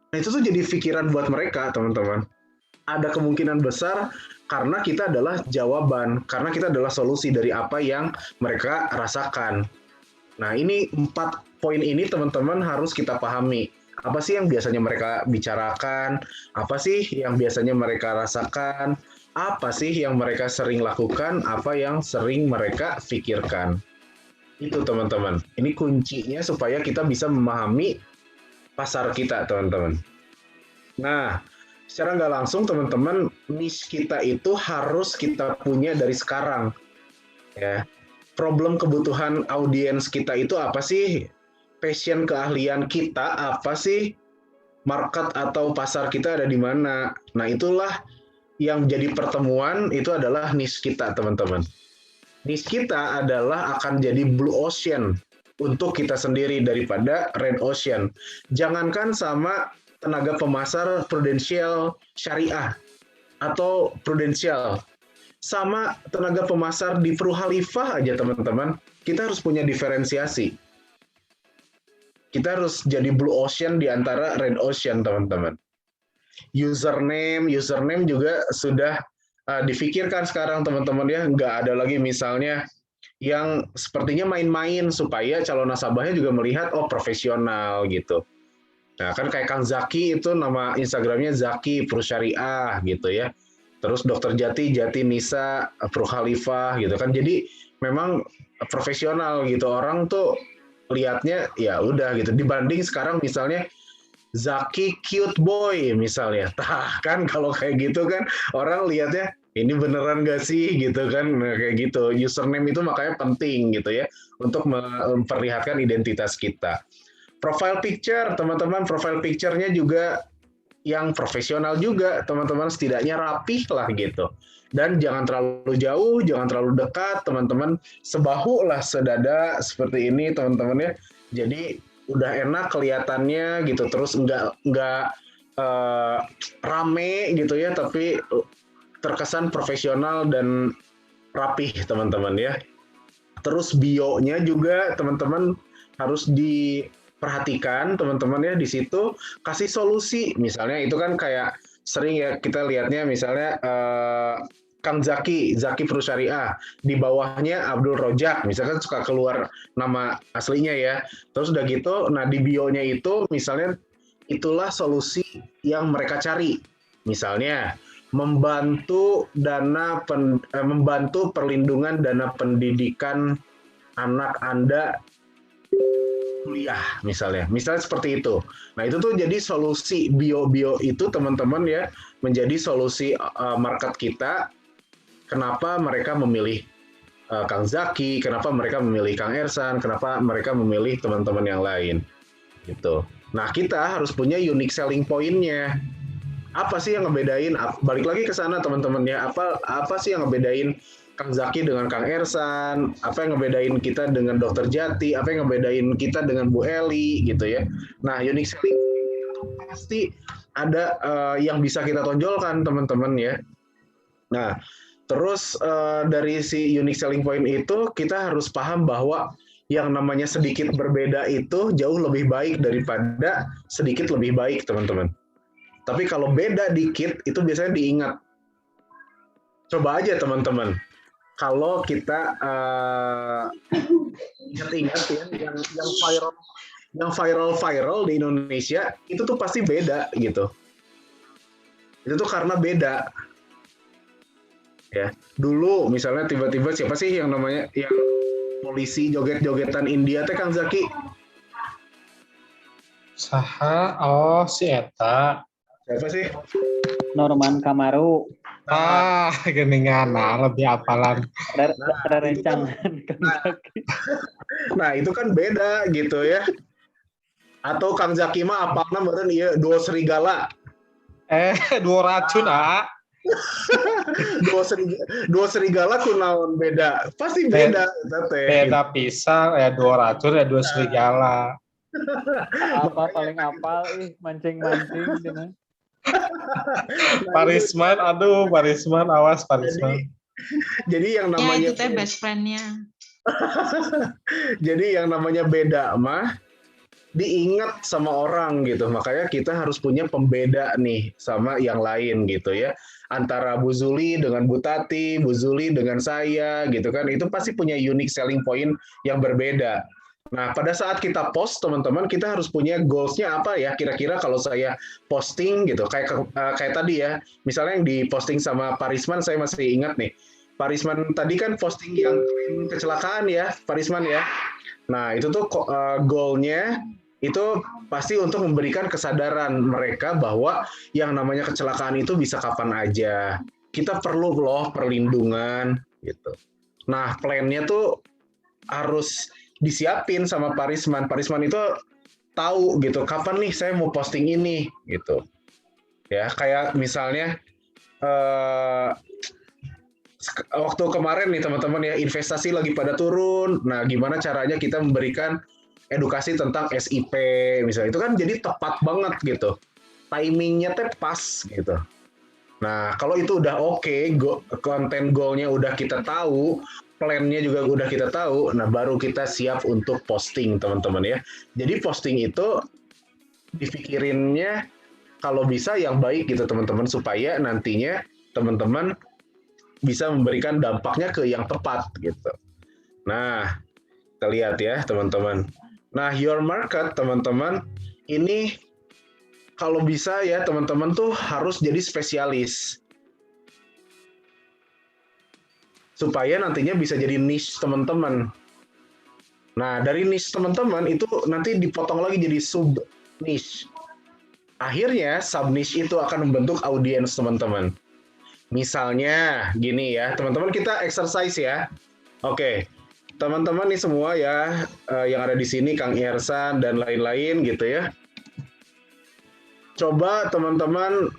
Nah, itu tuh jadi pikiran buat mereka, teman-teman. Ada kemungkinan besar karena kita adalah jawaban, karena kita adalah solusi dari apa yang mereka rasakan. Nah, ini 4 poin ini teman-teman harus kita pahami. Apa sih yang biasanya mereka bicarakan? Apa sih yang biasanya mereka rasakan? Apa sih yang mereka sering lakukan? Apa yang sering mereka pikirkan? Itu teman-teman. Ini kuncinya supaya kita bisa memahami pasar kita, teman-teman. Nah, secara nggak langsung teman-teman, niche kita itu harus kita punya dari sekarang. Ya. Problem kebutuhan audiens kita itu apa sih? Passion keahlian kita apa sih? Market atau pasar kita ada di mana? Nah, itulah yang jadi pertemuan, itu adalah niche kita, teman-teman. Niche kita adalah akan jadi blue ocean untuk kita sendiri daripada red ocean. Jangankan sama tenaga pemasar prudensial syariah atau prudensial, sama tenaga pemasar di Purhalifah aja teman-teman, kita harus punya diferensiasi. Kita harus jadi blue ocean di antara red ocean, teman-teman. Username juga sudah difikirkan sekarang, teman-teman ya, nggak ada lagi misalnya yang sepertinya main-main, supaya calon nasabahnya juga melihat oh profesional gitu. Nah, kan kayak Kang Zaki itu nama Instagramnya Zaki Pursyariah gitu ya. Terus Dokter Jati Nisa Purhalifah gitu kan. Jadi memang profesional gitu. Orang tuh lihatnya ya udah gitu. Dibanding sekarang misalnya Zaki cute boy misalnya. Tah kan kalau kayak gitu kan orang lihatnya ini beneran gak sih gitu kan. Nah, kayak gitu. Username itu makanya penting gitu ya untuk memperlihatkan identitas kita. Profile picture, teman-teman, profile picture-nya juga yang profesional juga, teman-teman, setidaknya rapih lah gitu. Dan jangan terlalu jauh, jangan terlalu dekat, teman-teman, sebahu lah, sedada seperti ini, teman-teman ya. Jadi udah enak kelihatannya gitu, terus nggak rame gitu ya, tapi terkesan profesional dan rapih, teman-teman ya. Terus bio-nya juga, teman-teman, harus diperhatikan, teman-teman ya, di situ kasih solusi. Misalnya itu kan kayak sering ya kita lihatnya misalnya Kang Zaki Perusyariah, di bawahnya Abdul Rojak, misalkan suka keluar nama aslinya ya. Terus udah gitu, nah di bio-nya itu misalnya itulah solusi yang mereka cari. Misalnya membantu perlindungan dana pendidikan anak Anda kuliah misalnya seperti itu. Nah itu tuh jadi solusi bio itu teman-teman ya, menjadi solusi market kita. Kenapa mereka memilih Kang Zaki, kenapa mereka memilih Kang Ersan, kenapa mereka memilih teman-teman yang lain gitu. Nah kita harus punya unique selling point-nya. Apa sih yang ngebedain? Balik lagi ke sana teman-teman ya. Apa sih yang ngebedain Kang Zaki dengan Kang Ersan? Apa yang ngebedain kita dengan Dokter Jati? Apa yang ngebedain kita dengan Bu Eli gitu ya? Nah, unique selling itu pasti ada yang bisa kita tonjolkan teman-teman ya. Nah, terus dari si unique selling point itu kita harus paham bahwa yang namanya sedikit berbeda itu jauh lebih baik daripada sedikit lebih baik teman-teman. Tapi kalau beda dikit, itu biasanya diingat. Coba aja teman-teman. Kalau kita ingat-ingat ya, yang viral di Indonesia, itu tuh pasti beda gitu. Itu tuh karena beda. Ya, dulu misalnya tiba-tiba siapa sih yang namanya yang polisi joget-jogetan India teh Kang Zaki? Saha? Oh, si Eta. Siapa sih? Norman Kamaru. Geningan, lebih apalan. Rencang. Nah, itu kan beda gitu ya. Atau Kang Zaki mah apalna meureun ieu Duo Serigala. Dua racun, Duo Serigala kunaon beda? Pasti beda. Beda pisang, dua racun, dua serigala. Apa paling apal mancing-mancing gitu. Parisman, awas Parisman. Jadi yang namanya itu teh best friend-nya. Jadi yang namanya beda mah diingat sama orang gitu. Makanya kita harus punya pembeda nih sama yang lain gitu ya. Antara Bu Zuli dengan Bu Tati, Bu Zuli dengan saya gitu kan. Itu pasti punya unique selling point yang berbeda. Nah, pada saat kita post, teman-teman, kita harus punya goals-nya apa ya? Kira-kira kalau saya posting gitu, kayak tadi ya, misalnya yang diposting sama Parisman, saya masih ingat nih. Parisman tadi kan posting yang kecelakaan ya, Parisman ya. Nah, itu tuh goal-nya itu pasti untuk memberikan kesadaran mereka bahwa yang namanya kecelakaan itu bisa kapan aja. Kita perlu loh perlindungan gitu. Nah, plan-nya tuh harus disiapin sama Parisman. Parisman itu tahu gitu kapan nih saya mau posting ini gitu. Ya, kayak misalnya waktu kemarin nih teman-teman ya, investasi lagi pada turun. Nah, gimana caranya kita memberikan edukasi tentang SIP misalnya. Itu kan jadi tepat banget gitu. Timingnya teh pas gitu. Nah, kalau itu udah oke, konten goalnya udah kita tahu, plan-nya juga udah kita tahu, nah baru kita siap untuk posting, teman-teman ya. Jadi posting itu dipikirinnya kalau bisa yang baik gitu, teman-teman, supaya nantinya teman-teman bisa memberikan dampaknya ke yang tepat gitu. Nah, kita lihat ya, teman-teman. Nah, your market, teman-teman, ini kalau bisa ya, teman-teman tuh harus jadi spesialis. Supaya nantinya bisa jadi niche teman-teman. Nah, dari niche teman-teman itu nanti dipotong lagi jadi sub niche. Akhirnya sub niche itu akan membentuk audiens teman-teman. Misalnya gini ya, teman-teman kita exercise ya. Oke. Teman-teman nih semua ya yang ada di sini Kang Ersan dan lain-lain gitu ya. Coba teman-teman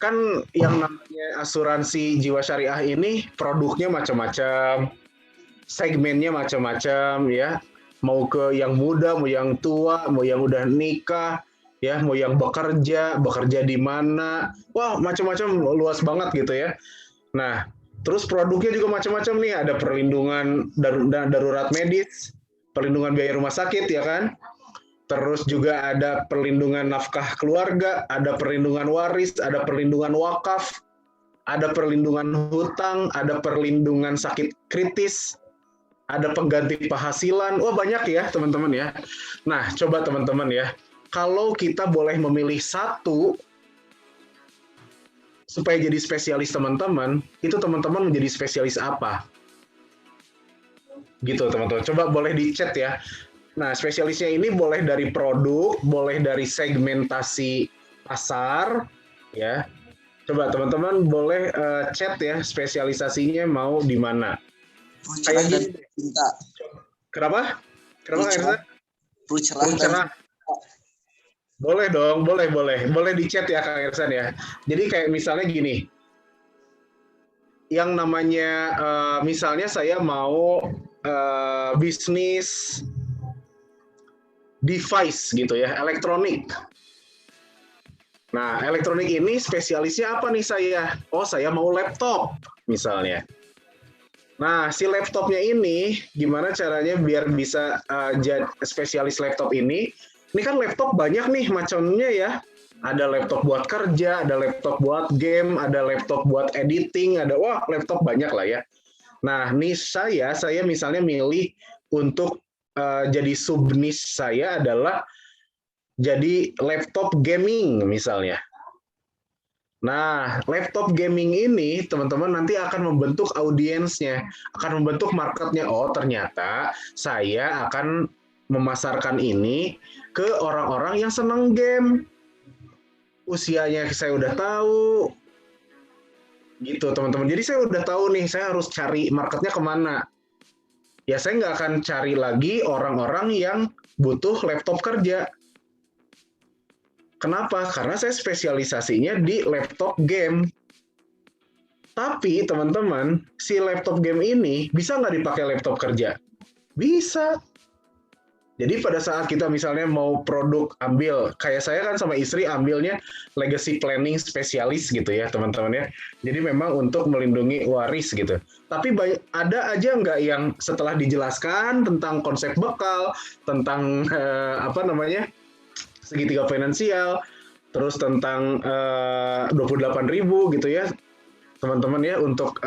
kan yang namanya asuransi jiwa syariah ini produknya macam-macam, segmennya macam-macam ya. Mau ke yang muda, mau yang tua, mau yang udah nikah, ya, mau yang bekerja di mana. Wah, macam-macam luas banget gitu ya. Nah, terus produknya juga macam-macam nih, ada perlindungan darurat medis, perlindungan biaya rumah sakit ya kan. Terus juga ada perlindungan nafkah keluarga, ada perlindungan waris, ada perlindungan wakaf, ada perlindungan hutang, ada perlindungan sakit kritis, ada pengganti penghasilan. Wah, banyak ya, teman-teman ya. Nah, coba teman-teman ya, kalau kita boleh memilih satu supaya jadi spesialis teman-teman, itu teman-teman menjadi spesialis apa? Gitu teman-teman. Coba boleh di chat ya. Nah, spesialisnya ini boleh dari produk, boleh dari segmentasi pasar, ya. Coba teman-teman boleh chat ya, spesialisasinya mau di mana. Cerah dan cinta. Kenapa? Kenapa Ersan? Cerah. Boleh dong, boleh di chat ya Kang Ersan ya. Jadi kayak misalnya gini, yang namanya misalnya saya mau bisnis device gitu ya, elektronik. Nah, elektronik ini spesialisnya apa nih saya? Oh, saya mau laptop misalnya. Nah, si laptopnya ini gimana caranya biar bisa jadi spesialis laptop ini? Ini kan laptop banyak nih macamnya ya. Ada laptop buat kerja, ada laptop buat game, ada laptop buat editing, ada laptop banyak lah ya. Nah, niche saya misalnya milih untuk jadi sub niche saya adalah jadi laptop gaming misalnya. Nah, laptop gaming ini teman-teman nanti akan membentuk audiensnya, akan membentuk marketnya. Oh, ternyata saya akan memasarkan ini ke orang-orang yang senang game. Usianya saya udah tahu. Gitu, teman-teman. Jadi saya udah tahu nih, saya harus cari marketnya kemana. Ya, saya nggak akan cari lagi orang-orang yang butuh laptop kerja. Kenapa? Karena saya spesialisasinya di laptop game. Tapi, teman-teman, si laptop game ini bisa nggak dipakai laptop kerja? Bisa. Jadi pada saat kita misalnya mau produk ambil, kayak saya kan sama istri ambilnya legacy planning spesialis gitu ya teman-teman ya. Jadi memang untuk melindungi waris gitu. Tapi ada aja nggak yang setelah dijelaskan tentang konsep bekal, tentang segitiga finansial, terus tentang 28.000 gitu ya teman-teman ya, untuk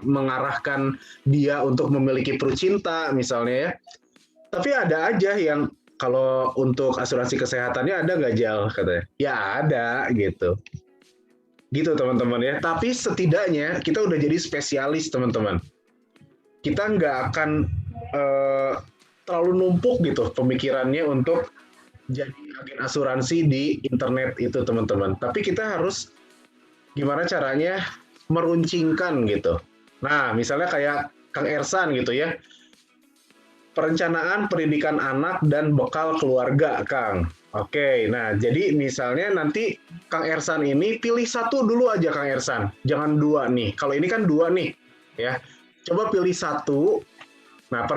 mengarahkan dia untuk memiliki perucinta misalnya ya. Tapi ada aja yang kalau untuk asuransi kesehatannya ada nggak Jal katanya? Ya ada gitu. Gitu teman-teman ya. Tapi setidaknya kita udah jadi spesialis teman-teman. Kita nggak akan terlalu numpuk gitu pemikirannya untuk jadi agen asuransi di internet itu teman-teman. Tapi kita harus gimana caranya meruncingkan gitu. Nah misalnya kayak Kang Ersan gitu ya. Perencanaan pendidikan anak dan bekal keluarga, Kang. Oke, nah jadi misalnya nanti Kang Ersan ini pilih satu dulu aja Kang Ersan, jangan dua nih. Kalau ini kan dua nih, ya. Coba pilih satu. Nah,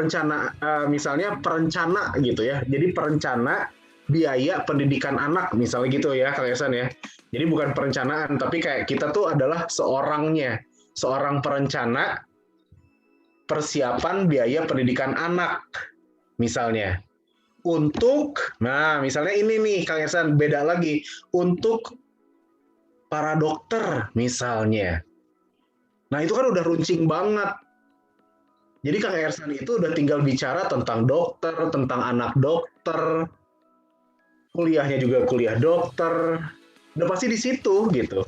misalnya perencana gitu ya. Jadi perencana biaya pendidikan anak, misalnya gitu ya Kang Ersan ya. Jadi bukan perencanaan, tapi kayak kita tuh adalah seorang perencana persiapan biaya pendidikan anak misalnya misalnya ini nih Kang Ersan beda lagi untuk para dokter misalnya. Nah itu kan udah runcing banget. Jadi Kang Ersan itu udah tinggal bicara tentang dokter, tentang anak dokter, kuliahnya juga kuliah dokter, udah pasti di situ gitu.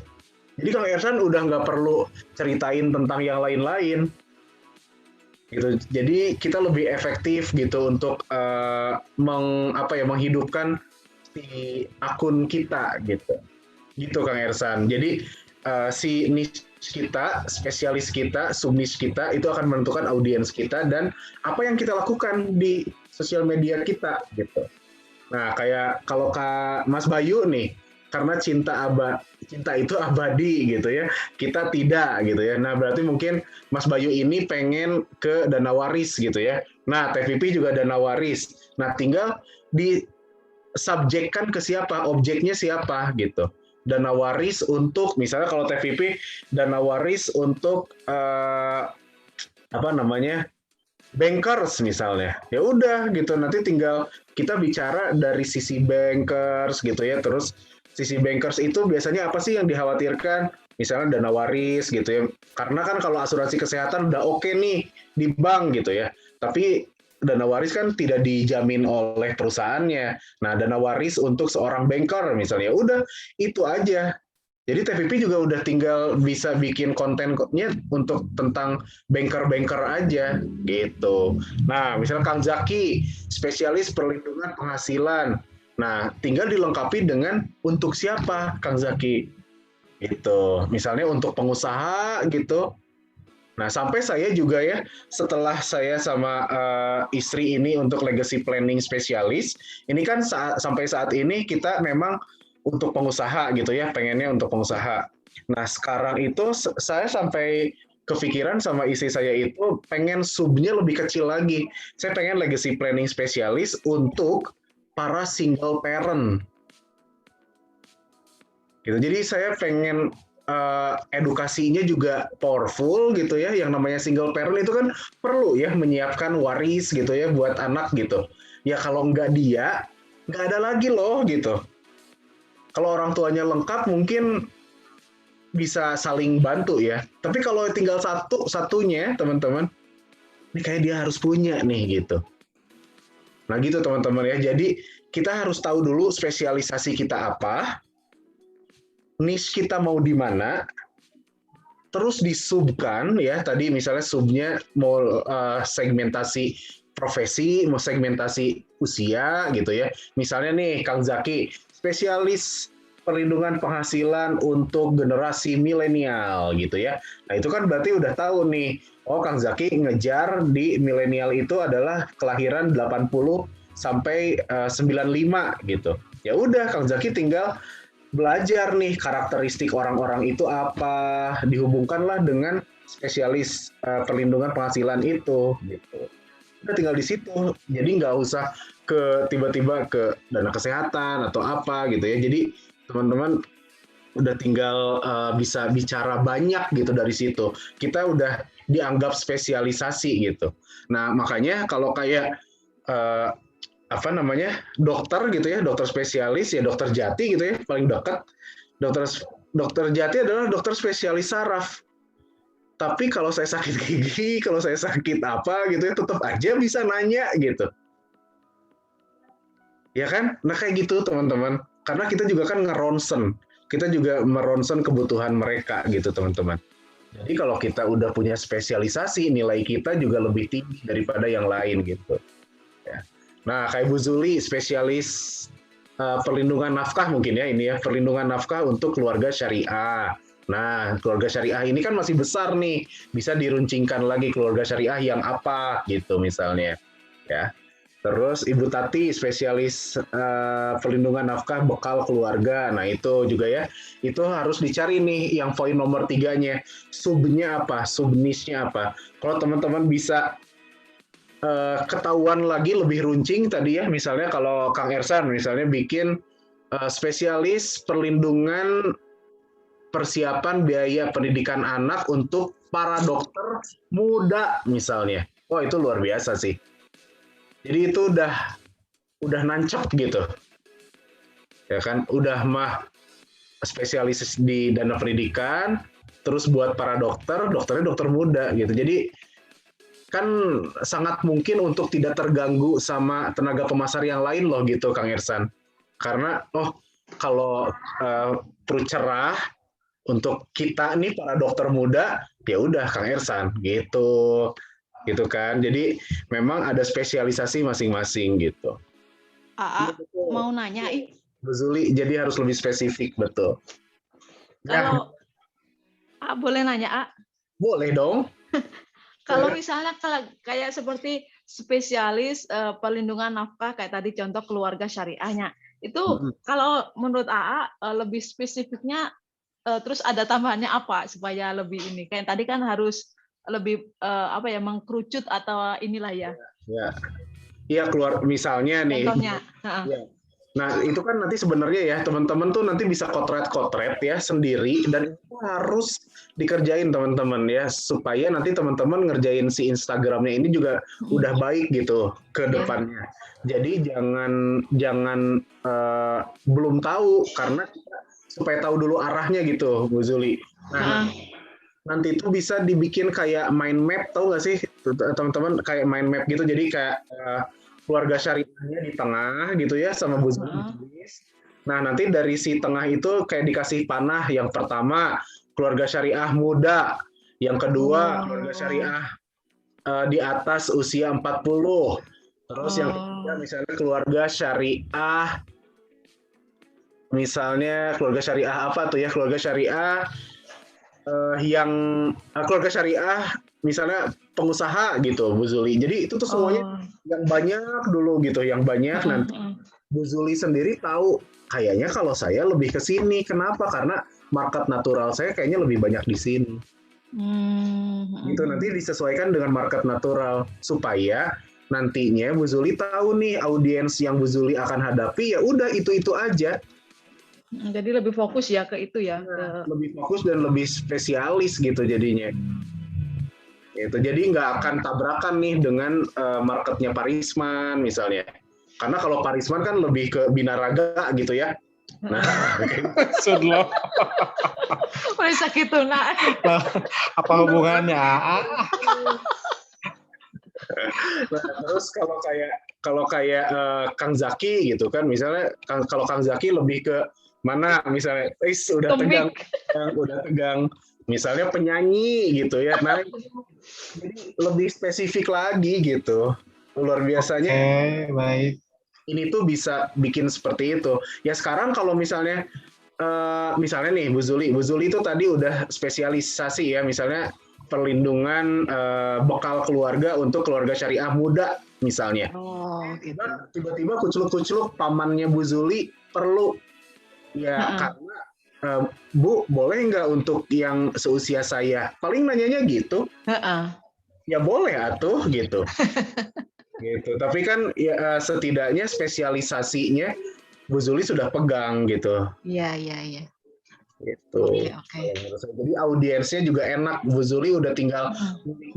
Jadi Kang Ersan udah nggak perlu ceritain tentang yang lain-lain. gitu. Jadi kita lebih efektif gitu untuk menghidupkan si akun kita gitu. Gitu Kang Ersan. Jadi si niche kita, spesialis kita, subniche kita itu akan menentukan audiens kita dan apa yang kita lakukan di sosial media kita gitu. Nah, kayak kalau Kak Mas Bayu nih, karena cinta itu abadi gitu ya. Kita tidak gitu ya. Nah, berarti mungkin Mas Bayu ini pengen ke Dana Waris gitu ya. Nah, TVP juga Dana Waris. Nah, tinggal disubjekkan ke siapa, objeknya siapa gitu. Dana Waris untuk misalnya kalau TVP Dana Waris untuk bankers misalnya. Ya udah gitu, nanti tinggal kita bicara dari sisi bankers gitu ya. Terus sisi bankers itu biasanya apa sih yang dikhawatirkan? Misalnya dana waris gitu ya. Karena kan kalau asuransi kesehatan udah oke nih di bank gitu ya. Tapi dana waris kan tidak dijamin oleh perusahaannya. Nah, dana waris untuk seorang banker misalnya. Udah, itu aja. Jadi TVP juga udah tinggal bisa bikin kontennya untuk tentang banker-banker aja gitu. Nah, misalnya Kang Zaki, spesialis perlindungan penghasilan. Nah, tinggal dilengkapi dengan untuk siapa Kang Zaki. Gitu. Misalnya untuk pengusaha gitu. Nah, sampai saya juga ya, setelah saya sama istri ini untuk legacy planning spesialis, ini kan sampai saat ini kita memang untuk pengusaha gitu ya, pengennya untuk pengusaha. Nah, sekarang itu saya sampai kepikiran sama istri saya itu pengen subnya lebih kecil lagi. Saya pengen legacy planning spesialis untuk para single parent. Gitu. Jadi saya pengen edukasinya juga powerful gitu ya. Yang namanya single parent itu kan perlu ya menyiapkan waris gitu ya buat anak gitu. Ya kalau nggak dia, nggak ada lagi loh gitu. Kalau orang tuanya lengkap mungkin bisa saling bantu ya. Tapi kalau tinggal satunya teman-teman, ini kayak dia harus punya nih gitu. Nah gitu teman-teman ya. Jadi kita harus tahu dulu spesialisasi kita apa, niche kita mau di mana, terus disubkan ya. Tadi misalnya subnya mau segmentasi profesi, mau segmentasi usia gitu ya. Misalnya nih Kang Zaki, spesialis perlindungan penghasilan untuk generasi milenial gitu ya. Nah itu kan berarti udah tahu nih, oh Kang Zaki ngejar di milenial itu adalah kelahiran 80 sampai 95 gitu. Ya udah Kang Zaki tinggal belajar nih karakteristik orang-orang itu apa, dihubungkanlah dengan spesialis perlindungan penghasilan itu gitu. Udah tinggal di situ, jadi nggak usah tiba-tiba ke dana kesehatan atau apa gitu ya. Jadi teman-teman udah tinggal bisa bicara banyak gitu dari situ. Kita udah dianggap spesialisasi gitu. Nah makanya kalau kayak dokter gitu ya, dokter spesialis ya dokter Jati gitu ya, paling dekat. Dokter Jati adalah dokter spesialis saraf. Tapi kalau saya sakit gigi, kalau saya sakit apa gitu ya, tetap aja bisa nanya gitu. Ya kan? Nah kayak gitu teman-teman. Karena kita juga kan ngeronsen. Kita juga meronsen kebutuhan mereka gitu teman-teman. Jadi kalau kita udah punya spesialisasi, nilai kita juga lebih tinggi daripada yang lain gitu. Ya. Nah, kayak Bu Zuli, spesialis perlindungan nafkah mungkin ya, ini ya, perlindungan nafkah untuk keluarga syariah. Nah, keluarga syariah ini kan masih besar nih, bisa diruncingkan lagi keluarga syariah yang apa gitu misalnya. Ya. Terus Ibu Tati, spesialis perlindungan nafkah bekal keluarga. Nah, itu juga ya, itu harus dicari nih yang poin nomor 3-nya. Subnya apa, subniche-nya apa. Kalau teman-teman bisa ketahuan lagi lebih runcing tadi ya, misalnya kalau Kang Ersan misalnya bikin spesialis perlindungan persiapan biaya pendidikan anak untuk para dokter muda misalnya. Wah, itu luar biasa sih. Jadi itu udah nancep gitu. Ya kan, udah mah spesialis di dana pendidikan, terus buat para dokternya dokter muda gitu. Jadi kan sangat mungkin untuk tidak terganggu sama tenaga pemasar yang lain loh gitu Kang Ersan. Karena kalau perlu cerah untuk kita nih para dokter muda, ya udah Kang Ersan gitu. gitu kan. Jadi memang ada spesialisasi masing-masing gitu. AA mau nanya, Bu Zuli, jadi harus lebih spesifik, betul. kalau A boleh nanya, A? Boleh dong. Kalau misalnya kayak seperti spesialis perlindungan nafkah kayak tadi contoh keluarga syariahnya, itu kalau menurut AA lebih spesifiknya terus ada tambahannya apa supaya lebih ini? Kayak tadi kan harus lebih mengkerucut atau inilah ya. Ya. Iya, keluar misalnya nih. Contohnya. Ya. Nah, itu kan nanti sebenarnya ya, teman-teman tuh nanti bisa kotret-kotret ya sendiri, dan itu harus dikerjain teman-teman ya, supaya nanti teman-teman ngerjain si Instagramnya ini juga udah baik gitu ke depannya. Jadi jangan belum tahu, karena supaya tahu dulu arahnya gitu, Bu Zuli. Nah, nanti itu bisa dibikin kayak mind map, tahu nggak sih teman-teman, kayak mind map gitu, jadi kayak keluarga syariahnya di tengah gitu ya sama Bu Zuli. Nah, nanti dari si tengah itu kayak dikasih panah, yang pertama keluarga syariah muda, yang kedua keluarga syariah di atas usia 40, terus yang ketiga misalnya keluarga syariah, misalnya keluarga syariah apa tuh ya, keluarga syariah keluarga syariah misalnya pengusaha gitu, Bu Zuli. Jadi itu tuh semuanya yang banyak dulu gitu, yang banyak. Nanti Bu Zuli sendiri tahu, kayaknya kalau saya lebih ke sini. Kenapa? Karena market natural saya kayaknya lebih banyak di sini. Gitu, nanti disesuaikan dengan market natural supaya nantinya Bu Zuli tahu nih audiens yang Bu Zuli akan hadapi, ya udah itu aja. Jadi lebih fokus ya ke itu ya. Lebih fokus dan lebih spesialis gitu jadinya. Gitu. Jadi nggak akan tabrakan nih dengan marketnya Parisman misalnya. Karena kalau Parisman kan lebih ke binaraga gitu ya. Nah, Sudlo. Masa gitu, nah. Apa hubungannya? Nah, terus kalau kayak Kang Zaki gitu kan, misalnya kalau Kang Zaki lebih ke mana misalnya, udah tegang, misalnya penyanyi gitu ya. Nah, jadi lebih spesifik lagi gitu. Luar biasanya. Baik. Ini tuh bisa bikin seperti itu. Ya sekarang kalau misalnya nih Bu Zuli itu tadi udah spesialisasi ya, misalnya perlindungan bekal keluarga untuk keluarga syariah muda misalnya. Gitu. Tiba-tiba kuculuk-kuculuk pamannya Bu Zuli perlu ya, karena Bu boleh nggak untuk yang seusia saya? Paling nanyanya gitu. Ya boleh atuh gitu. Gitu. Tapi kan ya setidaknya spesialisasinya Bu Zuli sudah pegang gitu. Iya. Gitu. Oke. Jadi audiensnya juga enak. Bu Zuli udah tinggal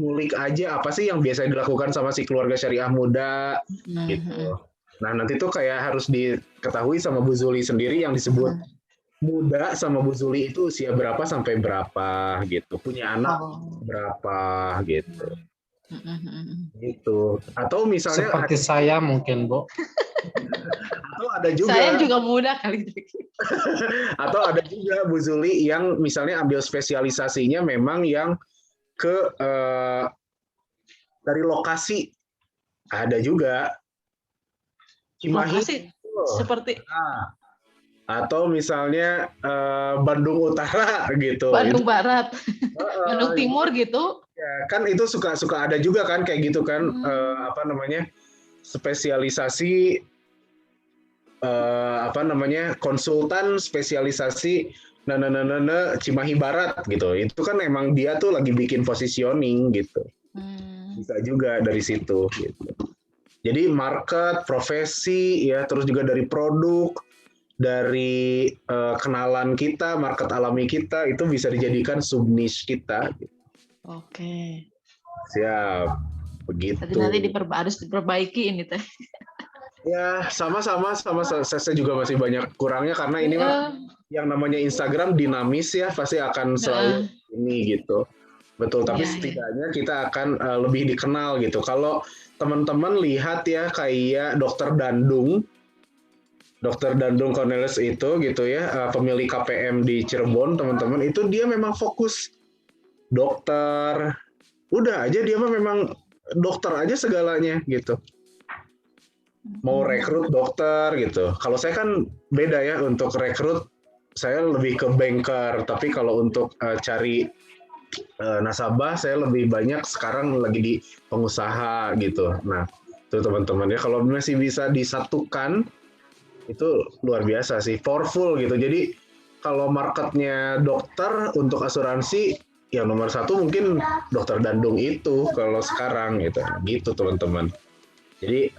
ngulik aja apa sih yang biasa dilakukan sama si keluarga syariah muda gitu. Nah, nanti tuh kayak harus diketahui sama Bu Zuli sendiri yang disebut muda sama Bu Zuli itu usia berapa sampai berapa gitu. Punya anak berapa gitu. Gitu. Atau misalnya Seperti saya mungkin, Bu. atau ada juga Saya juga muda kali itu. atau ada juga Bu Zuli yang misalnya ambil spesialisasinya memang yang ke dari lokasi. Ada juga Cimahi. Lokasi seperti atau misalnya Bandung Utara gitu. Bandung Barat, Bandung Timur gitu. Ya, kan itu suka ada juga kan kayak gitu kan, spesialisasi konsultan spesialisasi Cimahi Barat gitu. Itu kan emang dia tuh lagi bikin positioning gitu. Bisa juga dari situ gitu. Jadi market, profesi ya, terus juga dari produk, dari kenalan kita, market alami kita, itu bisa dijadikan sub niche kita. Oke. Siap. Begitu. Nanti harus diperbaiki ini teh. Ya, sama-sama saya juga masih banyak kurangnya karena ini yang namanya Instagram dinamis ya, pasti akan selalu ini gitu. Betul, tapi setidaknya kita akan lebih dikenal gitu. Kalau teman-teman lihat ya kayak Dr. Dandung Cornelius itu gitu ya, pemilik KPM di Cirebon, teman-teman, itu dia memang fokus dokter. Udah aja dia memang dokter aja segalanya gitu. Mau rekrut dokter gitu. Kalau saya kan beda ya, untuk rekrut saya lebih ke banker, tapi kalau untuk cari nasabah saya lebih banyak sekarang lagi di pengusaha gitu. Nah, itu teman-teman ya, kalau masih bisa disatukan itu luar biasa sih, powerful gitu. Jadi kalau marketnya dokter untuk asuransi, yang nomor satu mungkin dokter Dandung itu kalau sekarang gitu teman-teman. Jadi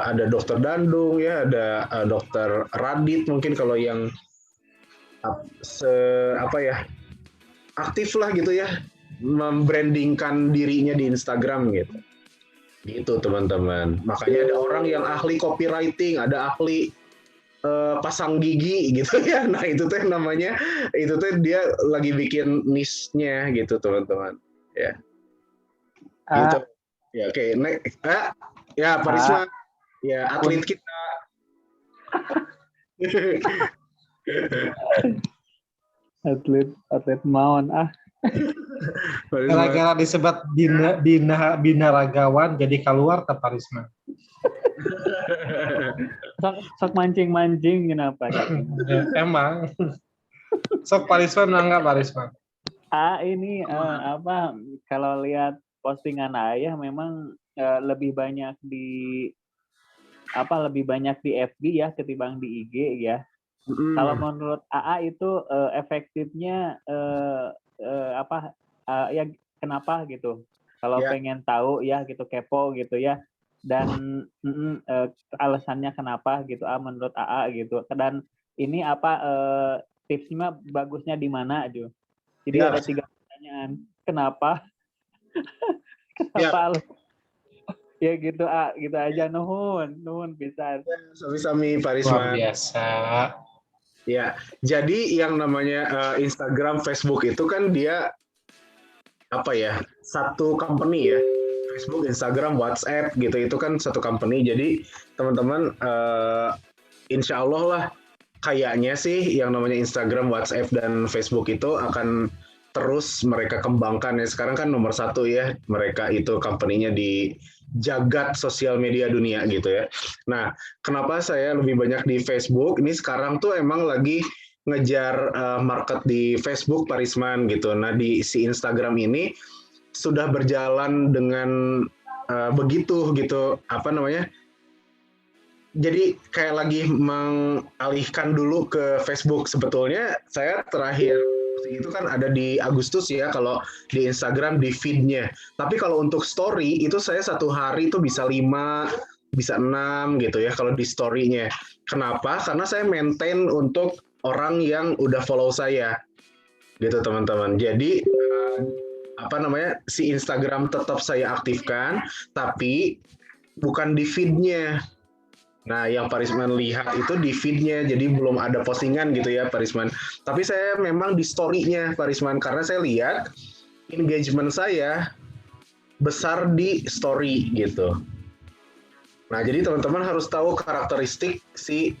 ada dokter Dandung ya, ada dokter Radit mungkin kalau yang aktif lah gitu ya, membrandingkan dirinya di Instagram gitu. Gitu teman-teman. Makanya ada orang yang ahli copywriting, ada ahli pasang gigi gitu ya. Nah itu tuh namanya, itu tuh dia lagi bikin niche-nya gitu teman-teman. Ya. Gitu. Ya oke. Ya Pak Risma. Ya atlet kita. atlet maon Gara-gara disebut binaragawan jadi keluar ke Parisma. sok mancing kenapa? Emang. Sok Parisma nggak Parisma? Ini kalau lihat postingan ayah memang lebih banyak di FB ya ketimbang di IG ya. Kalau menurut AA itu efektifnya ya kenapa gitu? Kalau pengen tahu ya gitu, kepo gitu ya. Dan alasannya kenapa gitu menurut AA gitu. Dan ini tipsnya bagusnya di mana Jo? Jadi ada 3 pertanyaan. Kenapa? Kenapa? Ya gitu gitu aja, nuhun bisa. Sami-sami Pak Risma. Luar biasa. Ya, jadi yang namanya Instagram, Facebook itu kan dia satu company ya. Facebook, Instagram, WhatsApp gitu, itu kan satu company. Jadi teman-teman insya Allah lah kayaknya sih yang namanya Instagram, WhatsApp dan Facebook itu akan terus mereka kembangkan ya. Sekarang kan nomor 1 ya, mereka itu company-nya di jagat sosial media dunia gitu ya. Nah, kenapa saya lebih banyak di Facebook? Ini sekarang tuh emang lagi ngejar market di Facebook Pak Risman gitu. Nah, di si Instagram ini sudah berjalan dengan begitu gitu, jadi kayak lagi mengalihkan dulu ke Facebook. Sebetulnya saya terakhir itu kan ada di Agustus ya kalau di Instagram di feed-nya. Tapi kalau untuk story itu saya satu hari itu bisa 5, bisa 6 gitu ya kalau di story-nya. Kenapa? Karena saya maintain untuk orang yang udah follow saya. Gitu teman-teman. Jadi si Instagram tetap saya aktifkan tapi bukan di feed-nya. Nah, yang Pak Risman lihat itu di feed-nya, jadi belum ada postingan gitu ya Pak Risman. Tapi saya memang di story-nya Pak Risman, karena saya lihat engagement saya besar di story gitu. Nah, jadi teman-teman harus tahu karakteristik si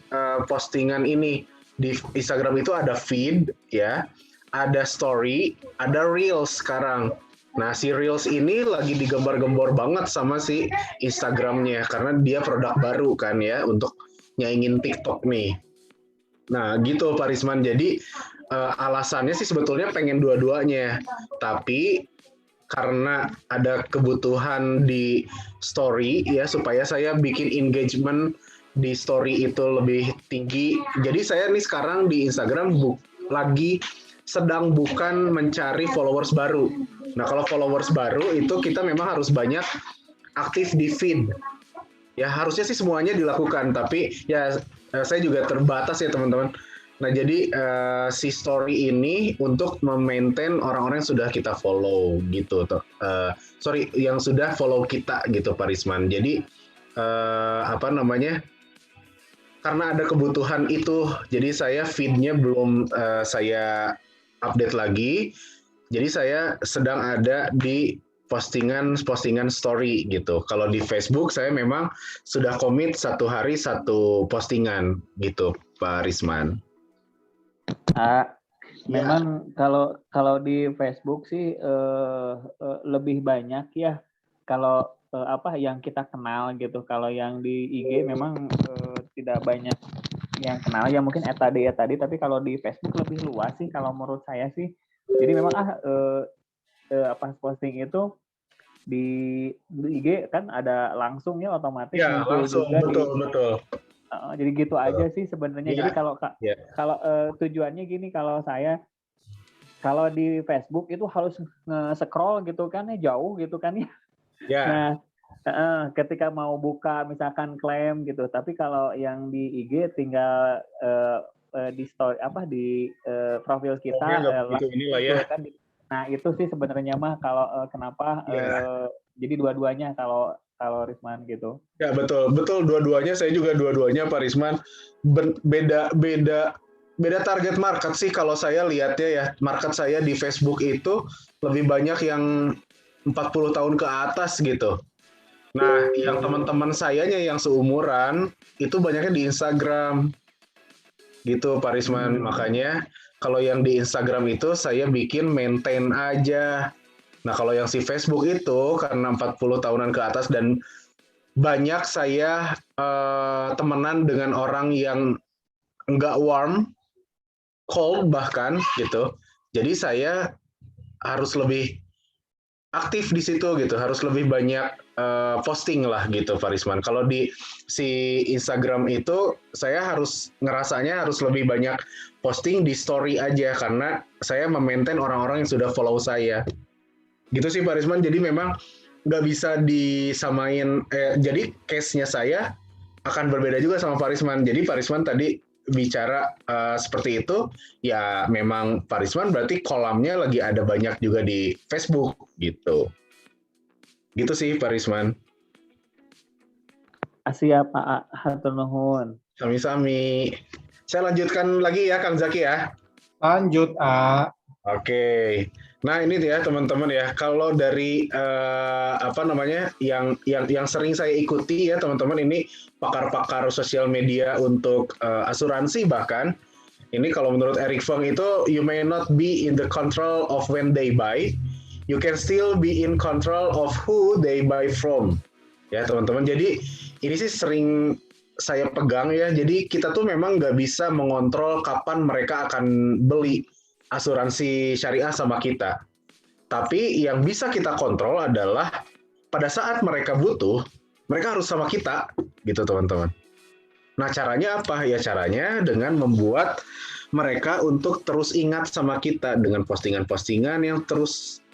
postingan ini. Di Instagram itu ada feed, ya, ada story, ada reels sekarang. Nah, si Reels ini lagi digembar-gembor banget sama si Instagramnya karena dia produk baru kan ya untuk nyaingin TikTok nih. Nah, gitu Pak Risman. Jadi alasannya sih sebetulnya pengen dua-duanya. Tapi karena ada kebutuhan di story ya supaya saya bikin engagement di story itu lebih tinggi. Jadi saya nih sekarang di Instagram lagi sedang bukan mencari followers baru. Nah, kalau followers baru itu kita memang harus banyak aktif di feed. Ya, harusnya sih semuanya dilakukan, tapi ya saya juga terbatas ya teman-teman. Nah, jadi si story ini untuk memaintain orang-orang yang sudah kita follow gitu. Yang sudah follow kita gitu Pak Risman. Jadi karena ada kebutuhan itu, jadi saya feed-nya belum saya update lagi. Jadi saya sedang ada di postingan story gitu. Kalau di Facebook saya memang sudah komit 1 hari 1 postingan gitu, Pak Risman. Memang kalau di Facebook sih lebih banyak ya kalau yang kita kenal gitu. Kalau yang di IG memang tidak banyak yang kenal ya, mungkin tadi, tapi kalau di Facebook lebih luas sih kalau menurut saya sih. Jadi memang posting itu di IG kan ada langsung ya, otomatis Ya, muncul langsung, juga betul. jadi gitu aja sih sebenarnya. Ya. Jadi kalau tujuannya gini, kalau di Facebook itu harus nge-scroll gitu kan ya, jauh gitu kan ya. Ya. Nah, ketika mau buka misalkan klaim gitu, tapi kalau yang di IG tinggal di story di profil kita ya. kan. Nah, itu sih sebenarnya mah kalau kenapa jadi dua-duanya kalau Risman gitu. Ya, betul dua-duanya, saya juga dua-duanya Pak Risman. Beda target market sih kalau saya lihatnya ya. Market saya di Facebook itu lebih banyak yang 40 tahun ke atas gitu. Nah, yang teman-teman sayanya yang seumuran itu banyaknya di Instagram. Gitu Pak Risman. Makanya kalau yang di Instagram itu saya bikin maintain aja. Nah, kalau yang si Facebook itu karena 40 tahunan ke atas dan banyak saya temenan dengan orang yang enggak warm, cold bahkan gitu. Jadi saya harus lebih aktif di situ gitu, harus lebih banyak posting lah gitu Pak Risman. Kalau di si Instagram itu saya ngerasanya harus lebih banyak posting di story aja karena saya memaintain orang-orang yang sudah follow saya. Gitu sih Pak Risman. Jadi memang nggak bisa disamain. Jadi case-nya saya akan berbeda juga sama Pak Risman. Jadi Pak Risman tadi bicara seperti itu, ya memang Pak Risman berarti kolamnya lagi ada banyak juga di Facebook gitu. Gitu sih Pak Risman. Siap Pak, hatur nuhun. Sami-sami. Saya lanjutkan lagi ya Kang Zaki ya. Lanjut, Oke. Nah ini ya teman-teman ya, kalau dari yang sering saya ikuti ya teman-teman, ini pakar-pakar sosial media untuk asuransi bahkan, ini kalau menurut Eric Feng itu, you may not be in the control of when they buy, you can still be in control of who they buy from. Ya teman-teman, jadi ini sih sering saya pegang ya, jadi kita tuh memang nggak bisa mengontrol kapan mereka akan beli asuransi syariah sama kita. Tapi yang bisa kita kontrol adalah pada saat mereka butuh, mereka harus sama kita, gitu teman-teman. Nah caranya apa? Ya caranya dengan membuat mereka untuk terus ingat sama kita dengan postingan-postingan yang terus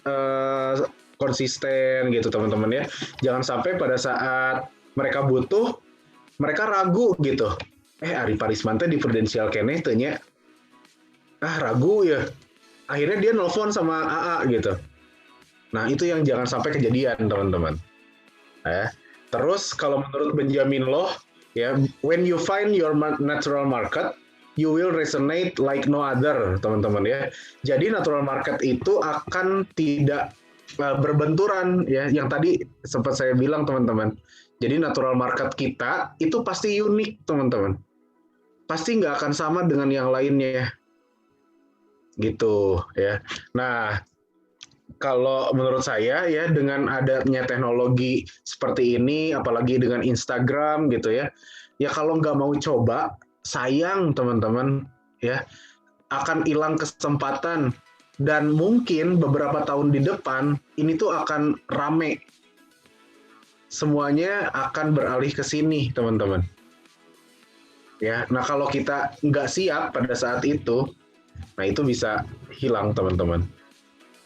konsisten gitu teman-teman ya. Jangan sampai pada saat mereka butuh, mereka ragu gitu. Ari Parisman teh di Prudential keneh teh nya. Ragu ya. Akhirnya dia nelpon sama AA gitu. Nah, itu yang jangan sampai kejadian, teman-teman. Terus kalau menurut Benjamin Loh, ya, when you find your natural market, you will resonate like no other, teman-teman ya. Jadi natural market itu akan tidak berbenturan ya. Yang tadi sempat saya bilang, teman-teman. Jadi natural market kita itu pasti unik, teman-teman. Pasti nggak akan sama dengan yang lainnya. Gitu ya. Nah, kalau menurut saya ya dengan adanya teknologi seperti ini, apalagi dengan Instagram gitu ya, ya kalau nggak mau coba, sayang teman-teman ya, akan hilang kesempatan dan mungkin beberapa tahun di depan ini tuh akan rame, semuanya akan beralih ke sini teman-teman. Ya, nah kalau kita nggak siap pada saat itu, nah itu bisa hilang teman-teman.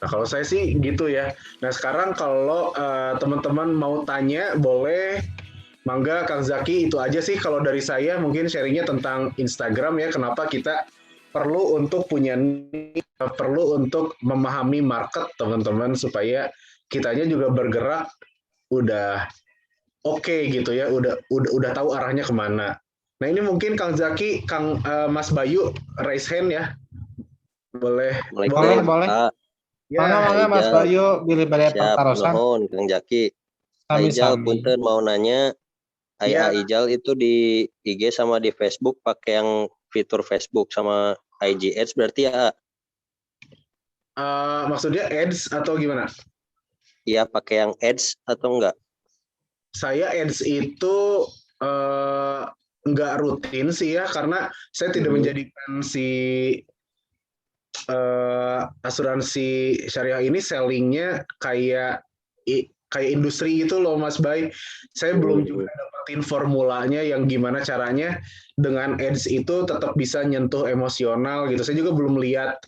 Nah kalau saya sih gitu ya. Nah sekarang kalau teman-teman mau tanya boleh, mangga Kang Zaki, itu aja sih kalau dari saya mungkin sharingnya tentang Instagram ya. Kenapa kita perlu untuk perlu untuk memahami market teman-teman supaya kitanya juga bergerak udah oke gitu ya, udah tahu arahnya kemana. Nah ini mungkin Kang Zaki, Mas Bayu raise hand ya. Boleh. Ya, mana Mas Bayu pilih balai pertarusan. Nuhun Kang Zaki. Aijal punten mau nanya, Aijal itu di IG sama di Facebook pakai yang fitur Facebook sama IG Ads berarti ya? Maksudnya Ads atau gimana? Iya pakai yang ads atau enggak? Saya ads itu enggak rutin sih ya, karena saya tidak menjadikan si asuransi syariah ini sellingnya kayak industri gitu loh Mas Bay. Saya belum juga dapetin formulanya yang gimana caranya dengan ads itu tetap bisa nyentuh emosional gitu. Saya juga belum lihat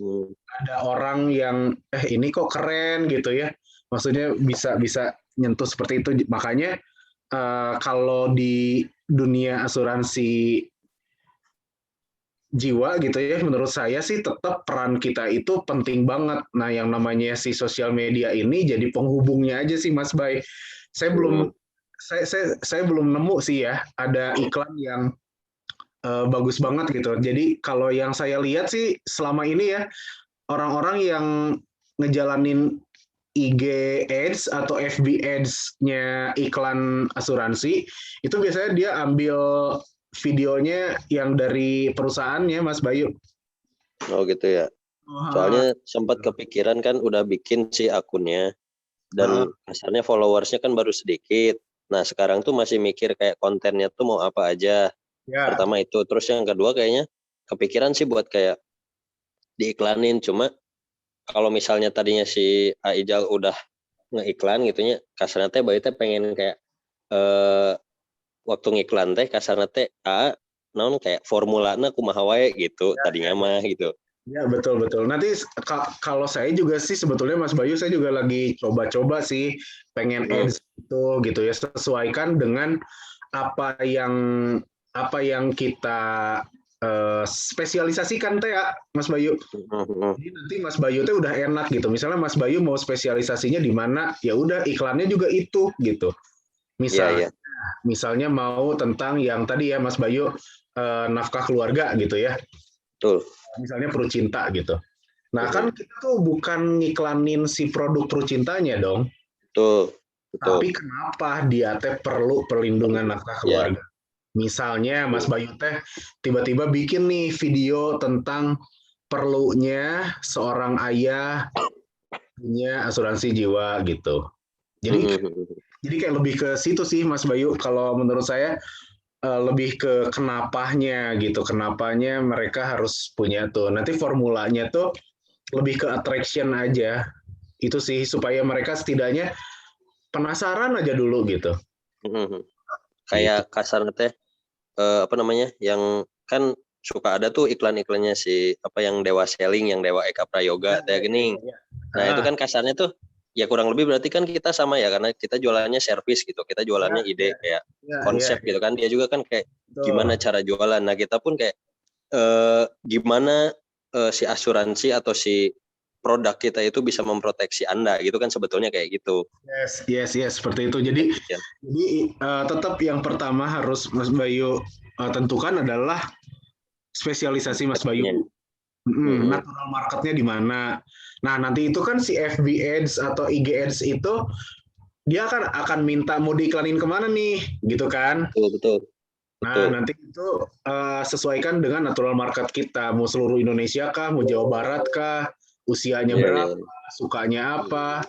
ada orang yang ini kok keren gitu ya. Maksudnya bisa nyentuh seperti itu. Makanya kalau di dunia asuransi jiwa gitu ya, menurut saya sih tetap peran kita itu penting banget. Nah, yang namanya si sosial media ini jadi penghubungnya aja sih Mas Bay. Saya belum nemu sih ya ada iklan yang bagus banget gitu. Jadi kalau yang saya lihat sih selama ini ya, orang-orang yang ngejalanin IG Ads atau FB Ads-nya iklan asuransi, itu biasanya dia ambil videonya yang dari perusahaannya, Mas Bayu. Oh gitu ya. Soalnya sempat kepikiran kan udah bikin si akunnya, dan kasarnya followersnya kan baru sedikit. Nah sekarang tuh masih mikir kayak kontennya tuh mau apa aja. Ya. Pertama itu, terus yang kedua kayaknya kepikiran sih buat kayak diiklanin, cuma kalau misalnya tadinya si Aijal udah ngeiklan gitunya, kasarnya teh Bayu teh pengen kayak waktu ngiklan teh kasarnya teh naon kayak formulana kumaha wae gitu tadinya mah gitu. Ya betul. Nanti kalau saya juga sih sebetulnya Mas Bayu, saya juga lagi coba-coba sih pengen ads itu gitu ya, sesuaikan dengan apa yang kita spesialisasikan teh ya Mas Bayu. Jadi nanti Mas Bayu teh udah enak gitu. Misalnya Mas Bayu mau spesialisasinya di mana, ya udah iklannya juga itu gitu. Misalnya mau tentang yang tadi ya Mas Bayu nafkah keluarga gitu ya. Betul. Misalnya Perucinta gitu. Nah kan kita tuh bukan ngiklanin si produk Perucintanya dong. Betul. Tapi kenapa dia teh perlu perlindungan nafkah keluarga? Misalnya Mas Bayu teh tiba-tiba bikin nih video tentang perlunya seorang ayah punya asuransi jiwa gitu. Jadi kayak lebih ke situ sih Mas Bayu, kalau menurut saya lebih ke kenapanya gitu, kenapanya mereka harus punya tuh. Nanti formulanya tuh lebih ke attraction aja. Itu sih supaya mereka setidaknya penasaran aja dulu gitu. Kayak kasar teh yang kan suka ada tuh iklan-iklannya si yang Dewa Selling, yang Dewa Eka Prayoga teh gini. Nah, itu kan kasarnya tuh ya kurang lebih berarti kan kita sama ya, karena kita jualannya servis gitu. Kita jualannya ide kayak konsep gitu kan. Dia juga kan kayak gimana cara jualan. Nah, kita pun kayak gimana si asuransi atau si produk kita itu bisa memproteksi Anda gitu kan, sebetulnya kayak gitu. Yes, seperti itu. Jadi tetap yang pertama harus Mas Bayu tentukan adalah spesialisasi Mas Bayu. Natural marketnya di mana. Nah, nanti itu kan si FB Ads atau IG Ads itu dia akan minta mau diiklanin kemana nih, gitu kan? Betul. Nah, nanti itu sesuaikan dengan natural market kita. Mau seluruh Indonesia kah? Mau Jawa Barat kah? Usianya berapa? Sukanya apa?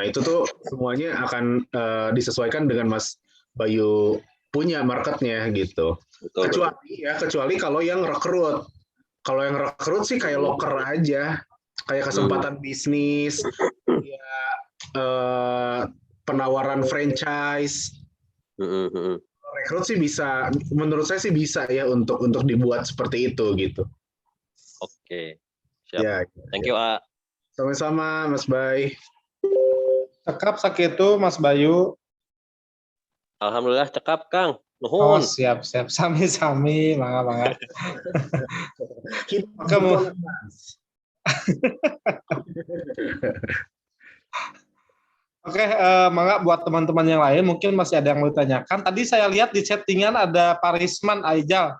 Nah, itu tuh semuanya akan disesuaikan dengan Mas Bayu punya marketnya gitu. Kecuali kalau yang rekrut. Kalau yang rekrut sih kayak loker aja, kayak kesempatan bisnis, ya penawaran franchise. Rekrut sih bisa, menurut saya sih bisa ya untuk dibuat seperti itu gitu. Oke, siap. Ya, thank you, A. Sama-sama, Mas Bay. Cekap sakitu, Mas Bayu. Alhamdulillah cekap, Kang. Nuhun. Oh, siap. Sami-sami, mangga. Kamu. Oke, mangga buat teman-teman yang lain mungkin masih ada yang mau ditanyakan. Tadi saya lihat di settingan ada Pak Risman Aijal.